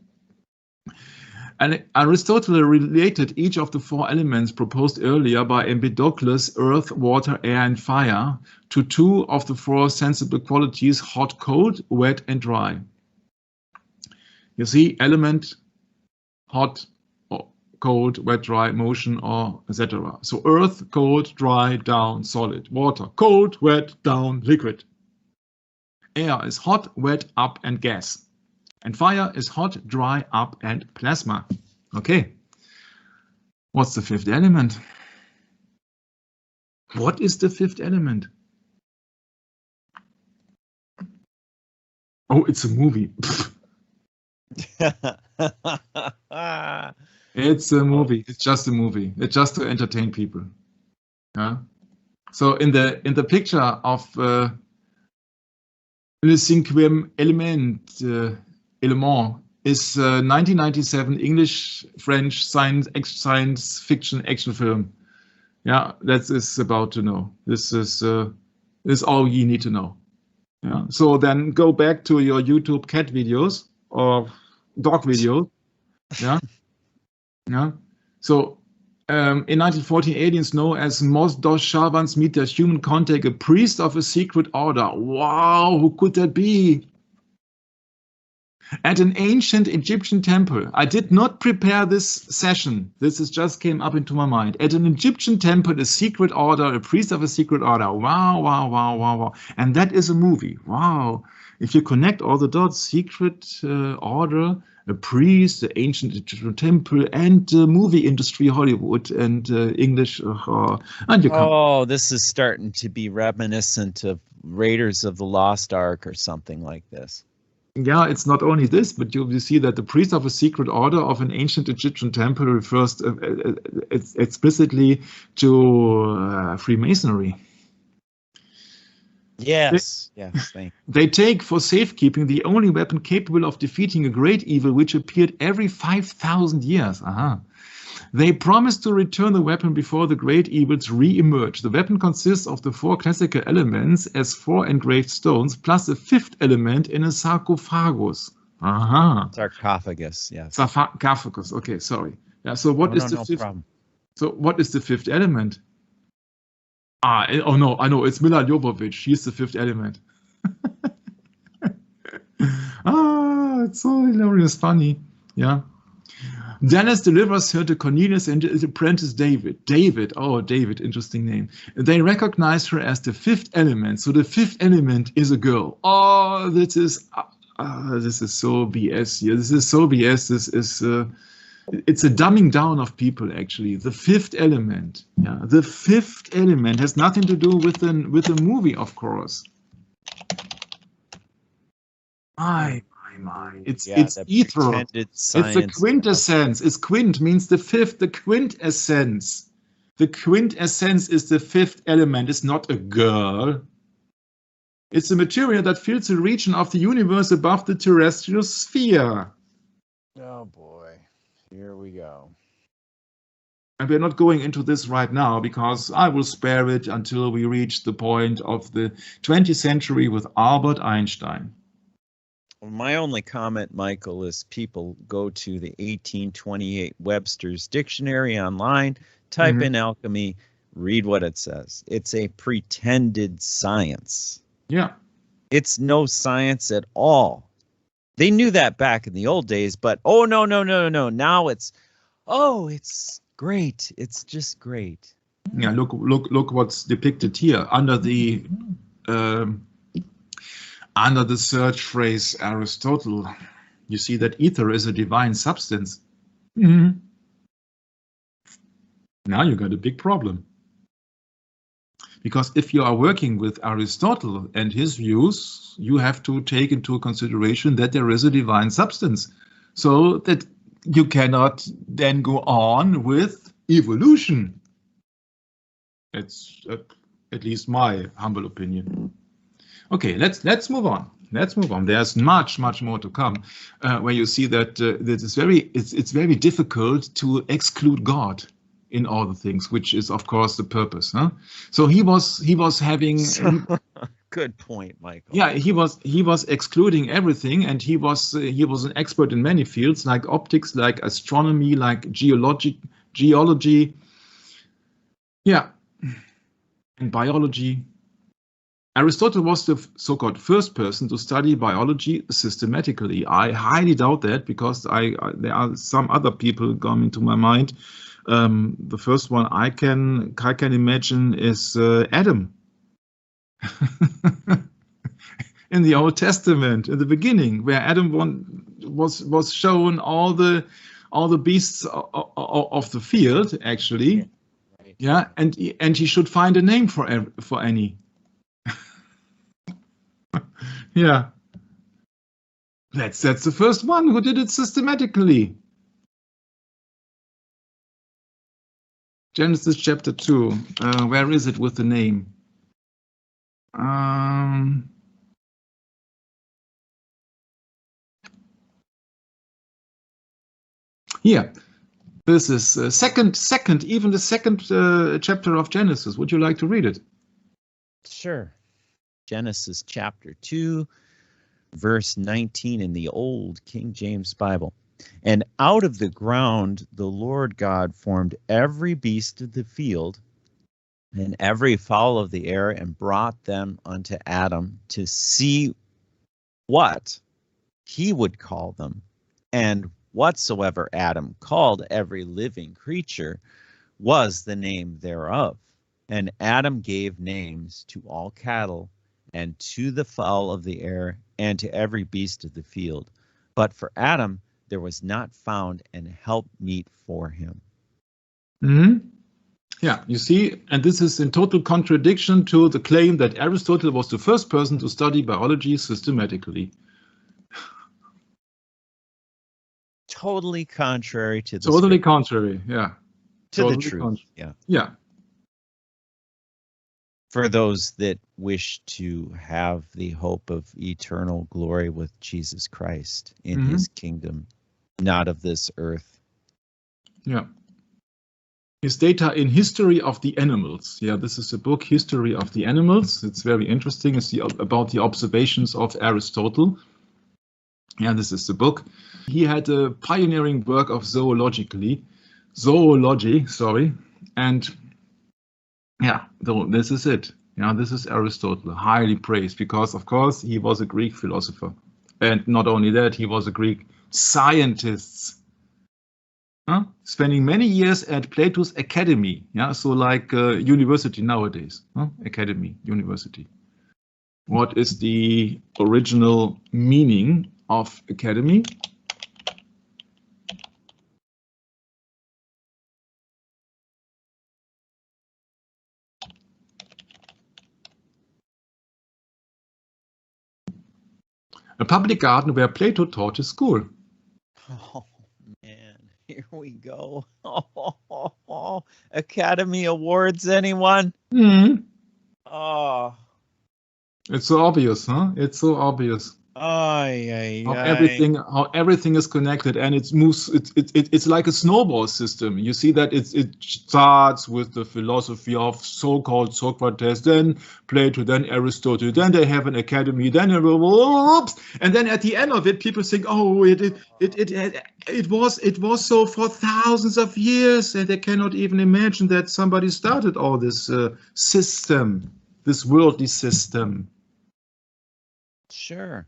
Aristotle related each of the 4 elements proposed earlier by Empedocles, earth, water, air, and fire, to 2 of the 4 sensible qualities, hot, cold, wet, and dry. You see, element, hot, cold, wet, dry, motion, or etc. So earth, cold, dry, down, solid. Water, cold, wet, down, liquid. Air is hot, wet, up, and gas. And fire is hot, dry, up, and plasma. Okay. What's the 5th element? What is the 5th element? Oh, it's a movie. It's a movie. It's just a movie. It's just to entertain people. Yeah. So in the picture of Le Cinquième Element, Element is 1997 English-French science fiction action film. Yeah, that is about to know. This is all you need to know. Yeah. So then go back to your YouTube cat videos or dog videos. Yeah. Yeah. So in 1914, aliens known as Mos dos Shavans meet their human contact, a priest of a secret order. Wow, who could that be? At an ancient Egyptian temple. I did not prepare this session. This just came up into my mind. At an Egyptian temple, a secret order, a priest of a secret order. Wow, wow, wow, wow, wow. And that is a movie. Wow. If you connect all the dots, secret order, a priest, the ancient Egyptian temple, and the movie industry, Hollywood, and English. And you come. Oh, this is starting to be reminiscent of Raiders of the Lost Ark or something like this. Yeah, it's not only this, but you see that the priest of a secret order of an ancient Egyptian temple refers explicitly to Freemasonry. Yes, yes, thank you. They take for safekeeping the only weapon capable of defeating a great evil which appeared every 5,000 years. Aha. They promise to return the weapon before the great evils re-emerge. The weapon consists of the 4 classical elements as 4 engraved stones, plus a 5th element in a sarcophagus. Aha. Sarcophagus, yes. Sarcophagus. Okay, sorry. Yeah. So what is the 5th? Problem. So what is the 5th element? Oh no, I know, it's Mila Jovovich. She's the 5th element. It's so hilarious, funny. Yeah. Dennis delivers her to Cornelius and his apprentice David. David, interesting name. They recognize her as the 5th element. So the 5th element is a girl. Oh, this is so BS here. This is so BS. This is it's a dumbing down of people, actually. The 5th element. Yeah, the 5th element has nothing to do with the movie, of course. It's ethereal. It's the quintessence. It's quint means the 5th, the quintessence. The quintessence is the 5th element. It's not a girl. It's a material that fills the region of the universe above the terrestrial sphere. Oh boy, here we go. And we're not going into this right now because I will spare it until we reach the point of the 20th century with Albert Einstein. My only comment, Michael, is people go to the 1828 Webster's Dictionary online, type in alchemy, read what it says. It's a pretended science. Yeah. It's no science at all. They knew that back in the old days, but no. Now it's great. It's just great. Yeah, look what's depicted here under the search phrase Aristotle. You see that ether is a divine substance. Now you got a big problem. Because if you are working with Aristotle and his views, you have to take into consideration that there is a divine substance. So that you cannot then go on with evolution. It's at least my humble opinion. Okay, let's move on. Let's move on. There's much more to come, where you see that it's very difficult to exclude God in all the things, which is of course the purpose. Huh? So he was having. Good point, Michael. Yeah, he was excluding everything, and he was an expert in many fields like optics, like astronomy, like geology. Yeah, and biology. Aristotle was the so-called first person to study biology systematically. I highly doubt that because there are some other people coming to my mind. The first one I can imagine is Adam. In the Old Testament, in the beginning, where Adam was shown all the beasts of the field, actually. Yeah, and he should find a name for any. Yeah, that's the first one who did it systematically. Genesis chapter 2. Where is it with the name? Here. This is second, even the second chapter of Genesis. Would you like to read it? Sure. Genesis chapter 2, verse 19 in the old King James Bible. And out of the ground the Lord God formed every beast of the field and every fowl of the air and brought them unto Adam to see what he would call them. And whatsoever Adam called every living creature was the name thereof. And Adam gave names to all cattle and to the fowl of the air, and to every beast of the field. But for Adam there was not found an helpmeet for him. Yeah, you see, and this is in total contradiction to the claim that Aristotle was the first person to study biology systematically. Totally contrary to the Totally contrary, yeah. To the truth, yeah. Yeah. for those that wish to have the hope of eternal glory with Jesus Christ in his kingdom, not of this earth. Yeah. His data in History of the Animals. Yeah, this is a book, History of the Animals. It's very interesting. It's about the observations of Aristotle. Yeah, this is the book. He had a pioneering work of zoology, and yeah, this is it. Yeah, this is Aristotle, highly praised because, of course, he was a Greek philosopher, and not only that, he was a Greek scientist. Spending many years at Plato's academy, yeah, so like university nowadays, academy, university. What is the original meaning of academy? A public garden where Plato taught his school. Oh man, here we go. Academy Awards, anyone? Oh. It's so obvious, huh? It's so obvious. How everything is connected, and it moves. It's like a snowball system. You see that it starts with the philosophy of so-called Socrates, then Plato, then Aristotle, then they have an academy, then and then at the end of it, people think, oh, it was so for thousands of years, and they cannot even imagine that somebody started all this system, this worldly system. Sure.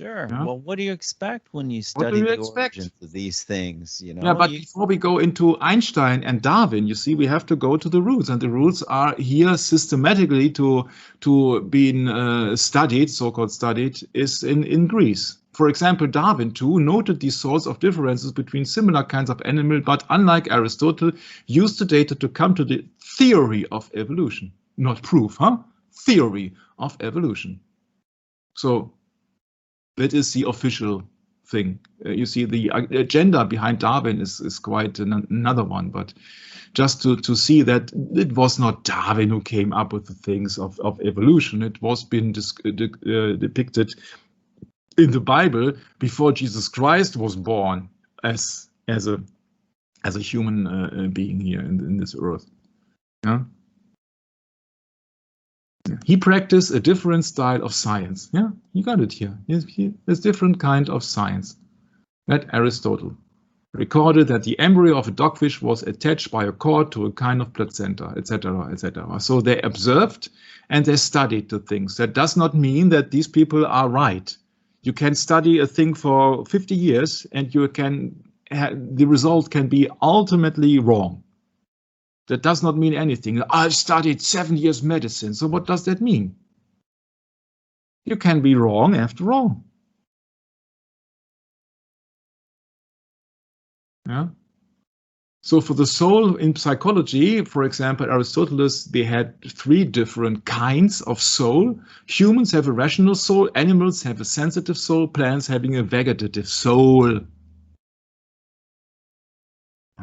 Yeah. Well, what do you expect when you study the origins of these things? You know. Yeah, but before we go into Einstein and Darwin, you see, we have to go to the roots, and the roots are here systematically to being studied, so-called studied, is in Greece. For example, Darwin too noted these sorts of differences between similar kinds of animal, but unlike Aristotle, used the data to come to the theory of evolution, not proof, theory of evolution. So that is the official thing. You see, the agenda behind Darwin is quite another one, but just to see that it was not Darwin who came up with the things of evolution. It was been depicted in the Bible before Jesus Christ was born as a human being here in this earth. Yeah. He practiced a different style of science. Yeah, you got it here. There's different kind of science. That Aristotle recorded that the embryo of a dogfish was attached by a cord to a kind of placenta, etc., etc. So they observed and they studied the things. That does not mean that these people are right. You can study a thing for 50 years and you can the result can be ultimately wrong. That does not mean anything. I've studied 7 years medicine. So what does that mean? You can be wrong after all. Yeah. So for the soul in psychology, for example, Aristotle, they had 3 different kinds of soul. Humans have a rational soul, animals have a sensitive soul, plants having a vegetative soul.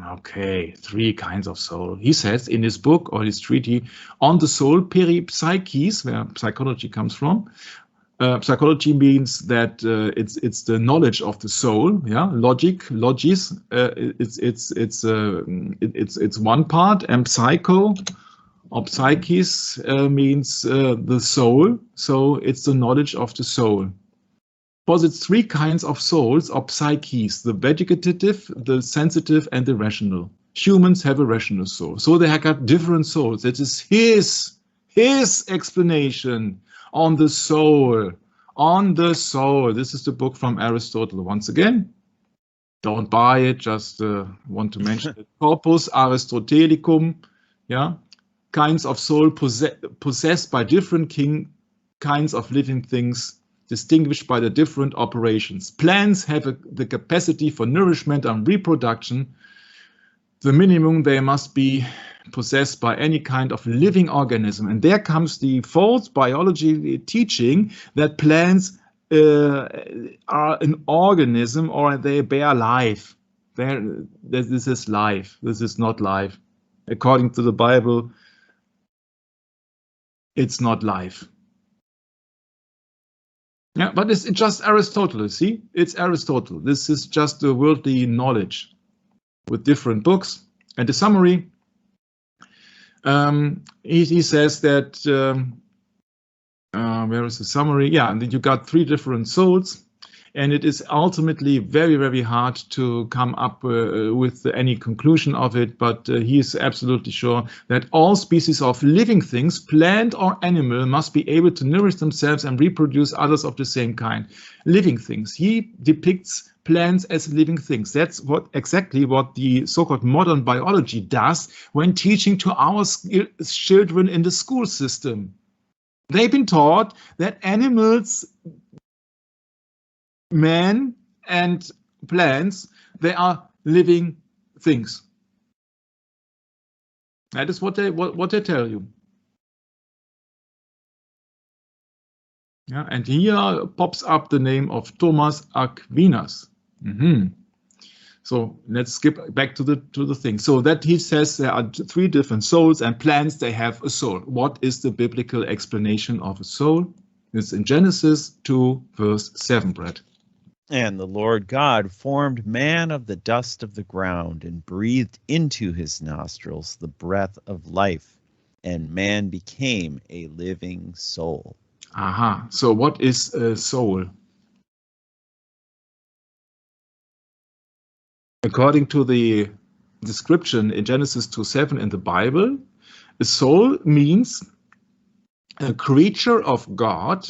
Okay, 3 kinds of soul. He says in his book or his treatise on the soul, Psyches, where psychology comes from. Psychology means that it's the knowledge of the soul. Yeah, logis. It's one part, and psycho or psyches means the soul. So it's the knowledge of the soul. Because it's 3 kinds of souls or psyches, the vegetative, the sensitive, and the rational. Humans have a rational soul. So they have got different souls. That is his explanation on the soul. On the soul. This is the book from Aristotle. Once again, don't buy it, just want to mention it. Corpus Aristotelicum. Yeah, kinds of soul possessed by different kinds of living things, distinguished by the different operations. Plants have the capacity for nourishment and reproduction. The minimum they must be possessed by any kind of living organism. And there comes the false biology teaching that plants are an organism or they bear life. This is life. This is not life. According to the Bible, it's not life. Yeah, but it's just Aristotle, see? It's Aristotle. This is just the worldly knowledge with different books. And the summary, he says that, where is the summary? Yeah, and then you got 3 different souls. And it is ultimately very, very hard to come up with any conclusion of it, but he is absolutely sure that all species of living things, plant or animal, must be able to nourish themselves and reproduce others of the same kind. Living things. He depicts plants as living things. That's exactly what the so-called modern biology does when teaching to our children in the school system. They've been taught that animals, man and plants, they are living things. That is what they tell you. Yeah, and here pops up the name of Thomas Aquinas. So let's skip back to the thing. So that he says there are 3 different souls, and plants, they have a soul. What is the biblical explanation of a soul? It's in Genesis 2, verse 7, Brett. And the Lord God formed man of the dust of the ground and breathed into his nostrils the breath of life, and man became a living soul. Aha. So what is a soul? According to the description in Genesis 2:7 in the Bible, a soul means a creature of God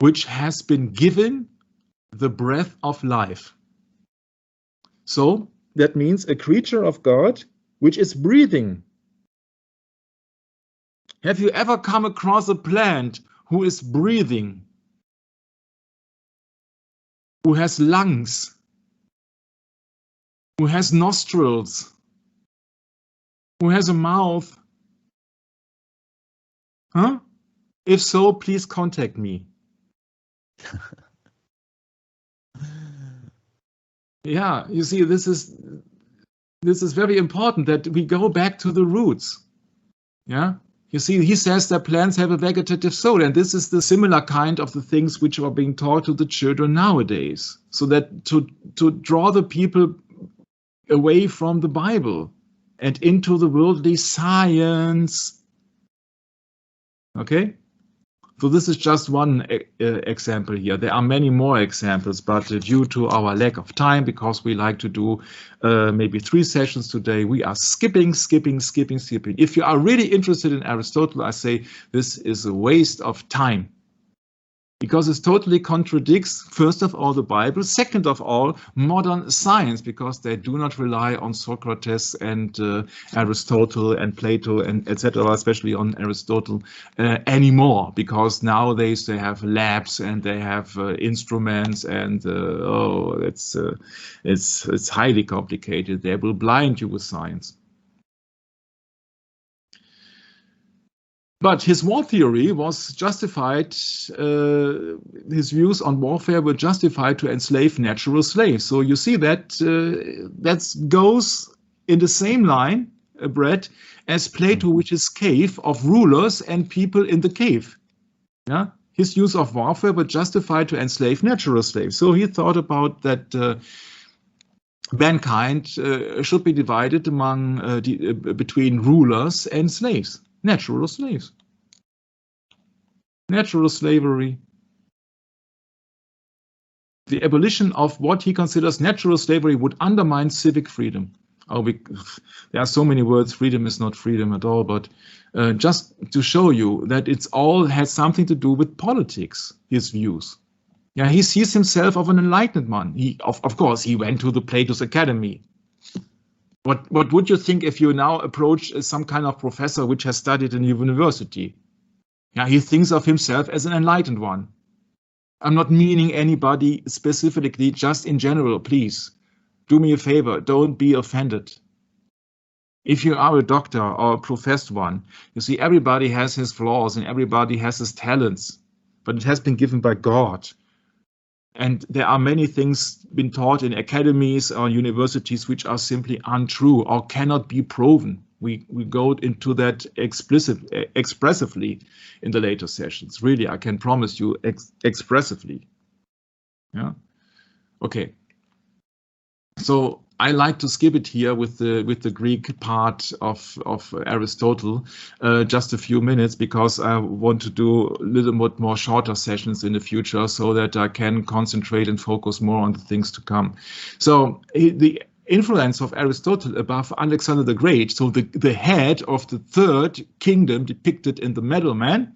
which has been given the breath of life. So that means a creature of God which is breathing. Have you ever come across a plant who is breathing, who has lungs, who has nostrils, who has a mouth? Huh? If so, please contact me. Yeah, you see, this is very important that we go back to the roots. Yeah, you see, he says that plants have a vegetative soul, and this is the similar kind of the things which are being taught to the children nowadays, so that to draw the people away from the Bible and into the worldly science. Okay? So this is just one example here. There are many more examples, but due to our lack of time, because we like to do maybe 3 sessions today, we are skipping. If you are really interested in Aristotle, I say this is a waste of time, because it totally contradicts, first of all, the Bible, second of all, modern science, because they do not rely on Socrates and Aristotle and Plato and etc., especially on Aristotle anymore, because nowadays they have labs and they have instruments, and it's highly complicated. They will blind you with science. But his war theory was justified, his views on warfare were justified to enslave natural slaves. So you see that that goes in the same line, Brett, as Plato with his cave of rulers and people in the cave. Yeah, his use of warfare were justified to enslave natural slaves. So he thought about that mankind should be divided among between rulers and slaves. Natural slaves. Natural slavery. The abolition of what he considers natural slavery would undermine civic freedom. There are so many words. Freedom is not freedom at all, but just to show you that it's all has something to do with politics, his views. Yeah, he sees himself as an enlightened man. Of course, he went to the Plato's Academy. What would you think if you now approach some kind of professor which has studied in a university? Yeah, he thinks of himself as an enlightened one. I'm not meaning anybody specifically, just in general, please. Do me a favor, don't be offended. If you are a doctor or a professed one, you see, everybody has his flaws and everybody has his talents, but it has been given by God. And there are many things been taught in academies or universities which are simply untrue or cannot be proven. We go into that expressively in the later sessions. Really, I can promise you expressively. Yeah. Okay. So I like to skip it here with the Greek part of Aristotle, just a few minutes, because I want to do a little bit more shorter sessions in the future so that I can concentrate and focus more on the things to come. So the influence of Aristotle above Alexander the Great, so the head of the third kingdom depicted in the Middleman,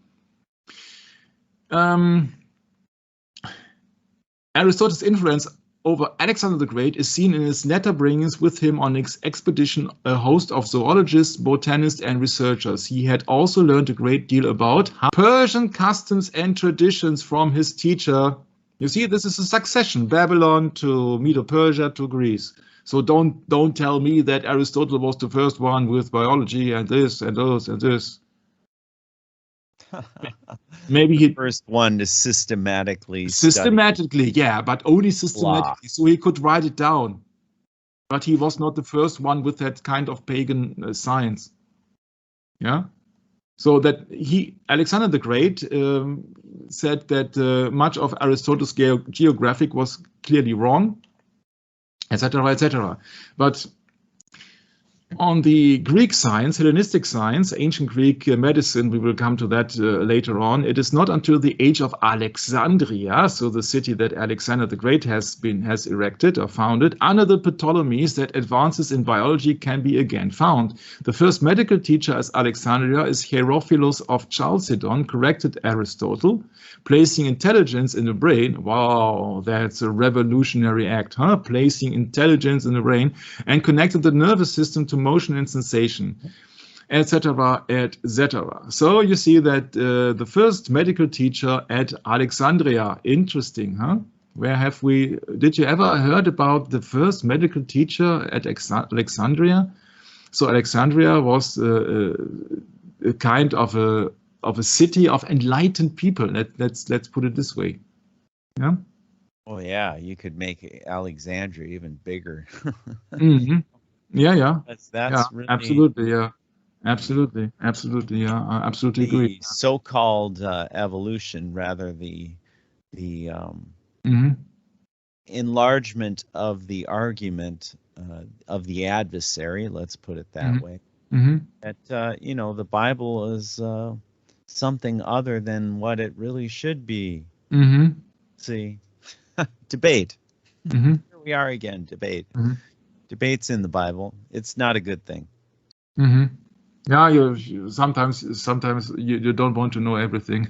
Aristotle's influence over Alexander the Great is seen in his letter bringings with him on his expedition a host of zoologists, botanists, and researchers. He had also learned a great deal about Persian customs and traditions from his teacher. You see, this is a succession: Babylon to Medo-Persia to Greece. So don't tell me that Aristotle was the first one with biology and this and those and this. Maybe he first one to systematically study. Yeah, but only systematically, so he could write it down. But he was not the first one with that kind of pagan science. Yeah, so that Alexander the Great said that much of Aristotle's geographic was clearly wrong, etc., etc. But on the Greek science, Hellenistic science, ancient Greek medicine, we will come to that later on. It is not until the age of Alexandria, so the city that Alexander the Great has erected or founded under the Ptolemies, that advances in biology can be again found. The first medical teacher at Alexandria is Herophilus of Chalcedon, corrected Aristotle, placing intelligence in the brain. Wow, that's a revolutionary act, huh? Placing intelligence in the brain, and connected the nervous system to motion and sensation, etc., etc. So you see that the first medical teacher at Alexandria. Interesting, huh? Did you ever heard about the first medical teacher at Alexandria? So Alexandria was a kind of a city of enlightened people. Let's put it this way. Yeah. Oh yeah, you could make Alexandria even bigger. Mm-hmm. Yeah. That's really, absolutely, yeah. Absolutely, yeah. I absolutely agree. So-called evolution, rather the enlargement of the argument of the adversary. Let's put it that way. That the Bible is something other than what it really should be. See, debate. Here we are again, debate. Debates in the Bible. It's not a good thing. Yeah, you sometimes you don't want to know everything.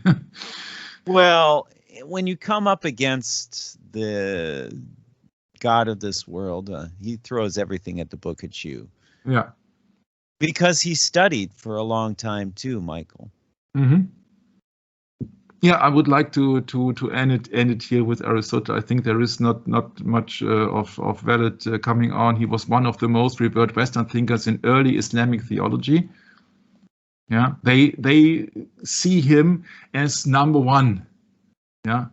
Well, when you come up against the God of this world, he throws everything at the book at you. Yeah. Because he studied for a long time too, Michael. Yeah, I would like to end it here with Aristotle. I think there is not much of valid coming on. He was one of the most revered Western thinkers in early Islamic theology. Yeah, they see him as number one. Yeah,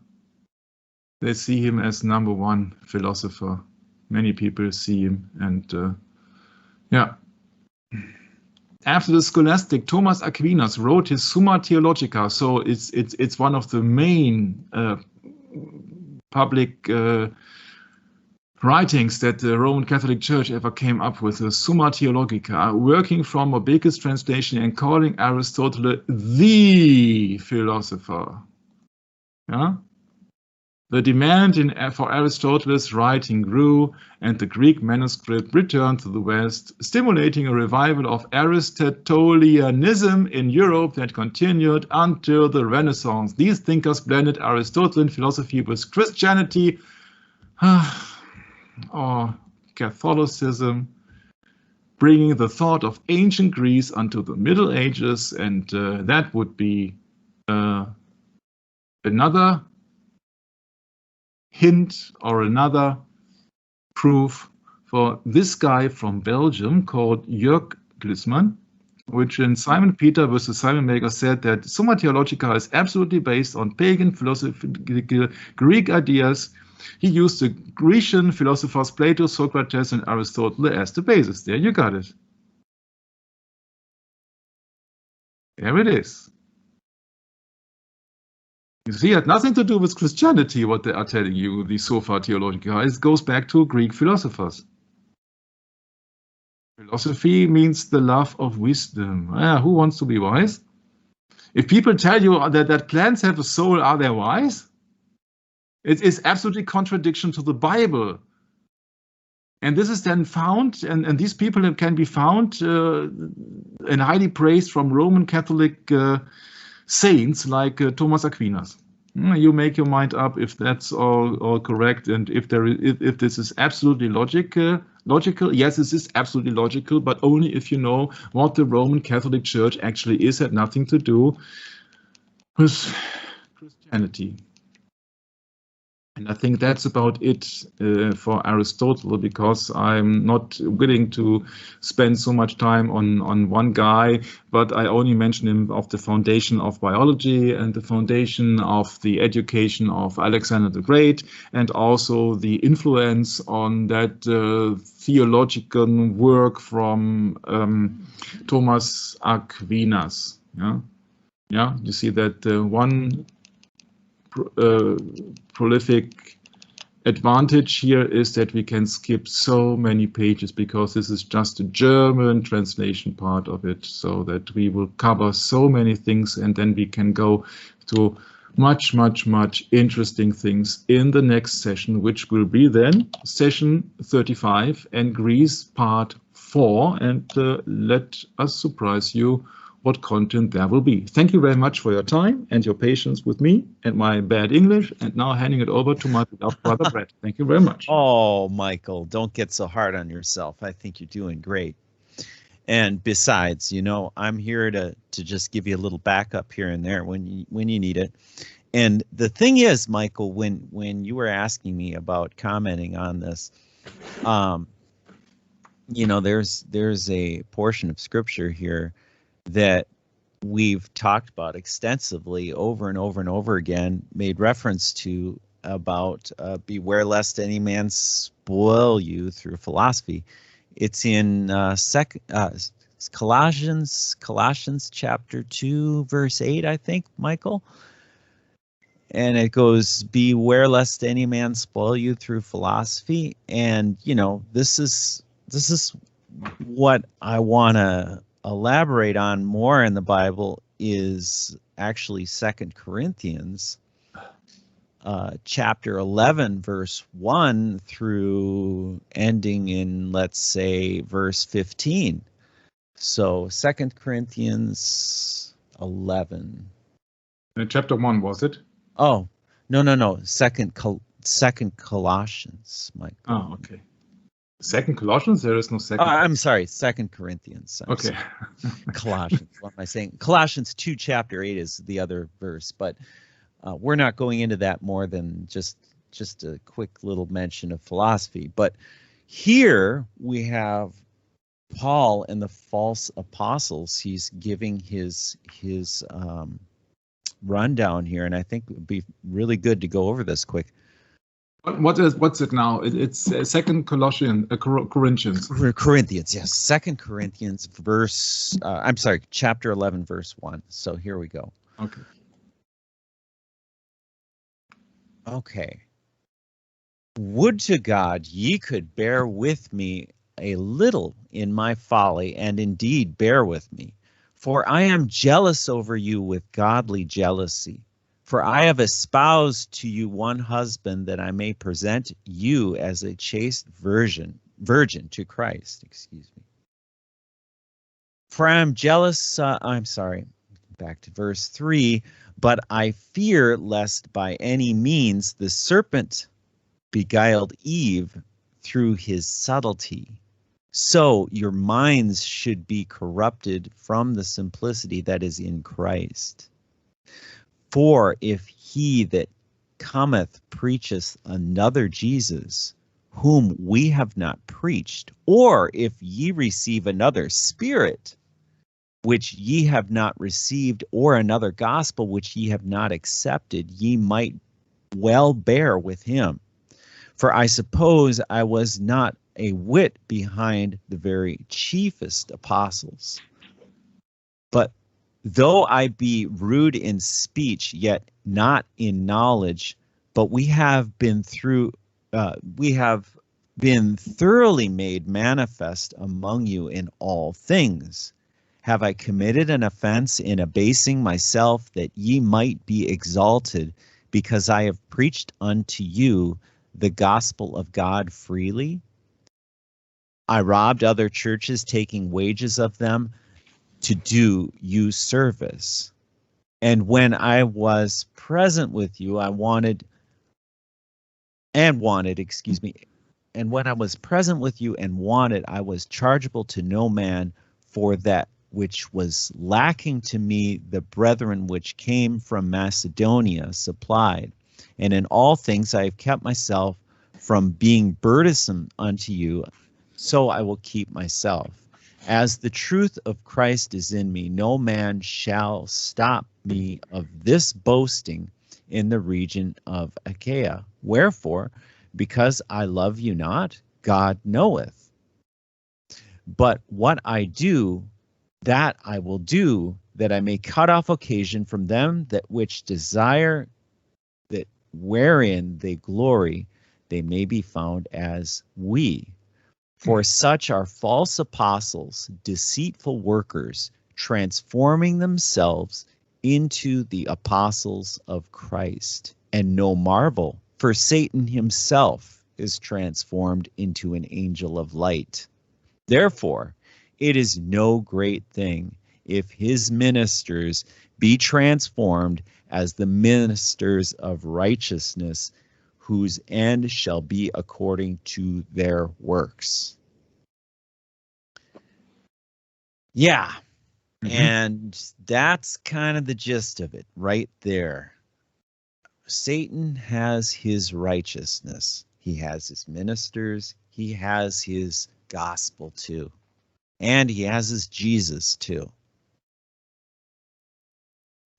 they see him as number one philosopher. Many people see him, and yeah. After the scholastic, Thomas Aquinas wrote his Summa Theologica. So it's one of the main public writings that the Roman Catholic Church ever came up with, the Summa Theologica, working from Obeke's translation and calling Aristotle the philosopher. Yeah? The demand for Aristotle's writing grew, and the Greek manuscript returned to the West, stimulating a revival of Aristotelianism in Europe that continued until the Renaissance. These thinkers blended Aristotelian philosophy with Christianity or Catholicism, bringing the thought of ancient Greece unto the Middle Ages, and that would be another hint or another proof for this guy from Belgium called Jörg Glisman, which in Simon Peter versus Simon Maker said that Summa Theologica is absolutely based on pagan philosophical Greek ideas. He used the Grecian philosophers Plato, Socrates, and Aristotle as the basis. There you got it. There it is. You see, it had nothing to do with Christianity, what they are telling you, the Sofa theological guys. It goes back to Greek philosophers. Philosophy means the love of wisdom. Who wants to be wise? If people tell you that plants have a soul, are they wise? It is absolutely contradiction to the Bible. And this is then found, and these people can be found and highly praised from Roman Catholic saints like Thomas Aquinas. You make your mind up if that's all correct, and if this is absolutely logical. Yes, this is absolutely logical, but only if you know what the Roman Catholic Church actually is. Had nothing to do with Christianity. And I think that's about it for Aristotle, because I'm not willing to spend so much time on one guy, but I only mention him of the foundation of biology and the foundation of the education of Alexander the Great, and also the influence on that theological work from Thomas Aquinas. Yeah, you see that one prolific advantage here is that we can skip so many pages, because this is just a German translation part of it, so that we will cover so many things, and then we can go to much interesting things in the next session, which will be then session 35 and Greece part 4, and let us surprise you what content there will be. Thank you very much for your time and your patience with me and my bad English, and now handing it over to my beloved brother Brett. Thank you very much. Oh, Michael, don't get so hard on yourself. I think you're doing great. And besides, you know, I'm here to just give you a little backup here and there when you need it. And the thing is, Michael, when you were asking me about commenting on this, you know, there's a portion of scripture here that we've talked about extensively over and over and over again, made reference to about beware lest any man spoil you through philosophy. It's in Colossians chapter 2, verse 8, I think, Michael. And it goes, beware lest any man spoil you through philosophy. And, you know, this is what I want to elaborate on more in the Bible, is actually 2 Corinthians chapter 11, verse 1 through ending in, let's say, verse 15. So 2 Corinthians 11. Chapter 1, was it? Oh, no. Second Colossians, Mike. Oh, okay. Second Colossians? There is no second. I'm sorry, 2 Corinthians. Okay. Colossians. What am I saying? Colossians 2, chapter 8 is the other verse, but we're not going into that more than just a quick little mention of philosophy. But here we have Paul and the false apostles. He's giving his rundown here, and I think it would be really good to go over this quick. What's it now? It's Second Corinthians. Corinthians, yes. 2 Corinthians chapter 11, verse 1. So here we go. Okay. Would to God ye could bear with me a little in my folly, and indeed bear with me. For I am jealous over you with godly jealousy. For I have espoused to you one husband, that I may present you as a chaste virgin to Christ. Excuse me. For I am jealous, back to verse 3, but I fear lest by any means the serpent beguiled Eve through his subtlety. So your minds should be corrupted from the simplicity that is in Christ. For if he that cometh preacheth another Jesus, whom we have not preached, or if ye receive another spirit, which ye have not received, or another gospel which ye have not accepted, ye might well bear with him. For I suppose I was not a whit behind the very chiefest apostles. But Though I be rude in speech, yet not in knowledge, but we have been thoroughly made manifest among you in all things. Have I committed an offense in abasing myself, that ye might be exalted, because I have preached unto you the gospel of God freely? I robbed other churches, taking wages of them to do you service. And when I was present with you, and when I was present with you and wanted, I was chargeable to no man, for that which was lacking to me, the brethren which came from Macedonia supplied. And in all things I have kept myself from being burdensome unto you, so I will keep myself. As the truth of Christ is in me, no man shall stop me of this boasting in the region of Achaia. Wherefore, because I love you not, God knoweth. But what I do, that I will do, that I may cut off occasion from them that which desire that wherein they glory, they may be found as we. For such are false apostles, deceitful workers, transforming themselves into the apostles of Christ. And no marvel, for Satan himself is transformed into an angel of light. Therefore, it is no great thing if his ministers be transformed as the ministers of righteousness, whose end shall be according to their works. Yeah, and that's kind of the gist of it right there. Satan has his righteousness. He has his ministers. He has his gospel too. And he has his Jesus too.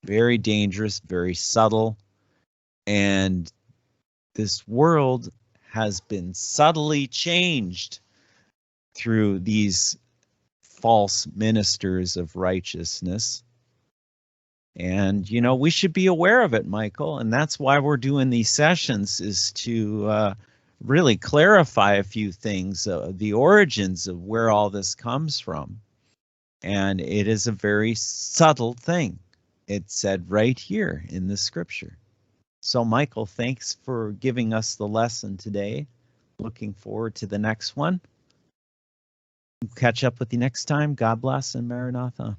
Very dangerous, very subtle. And this world has been subtly changed through these false ministers of righteousness. And, you know, we should be aware of it, Michael. And that's why we're doing these sessions, is to really clarify a few things, the origins of where all this comes from. And it is a very subtle thing. It's said right here in the scripture. So, Michael, thanks for giving us the lesson today. Looking forward to the next one. Catch up with you next time. God bless and Maranatha.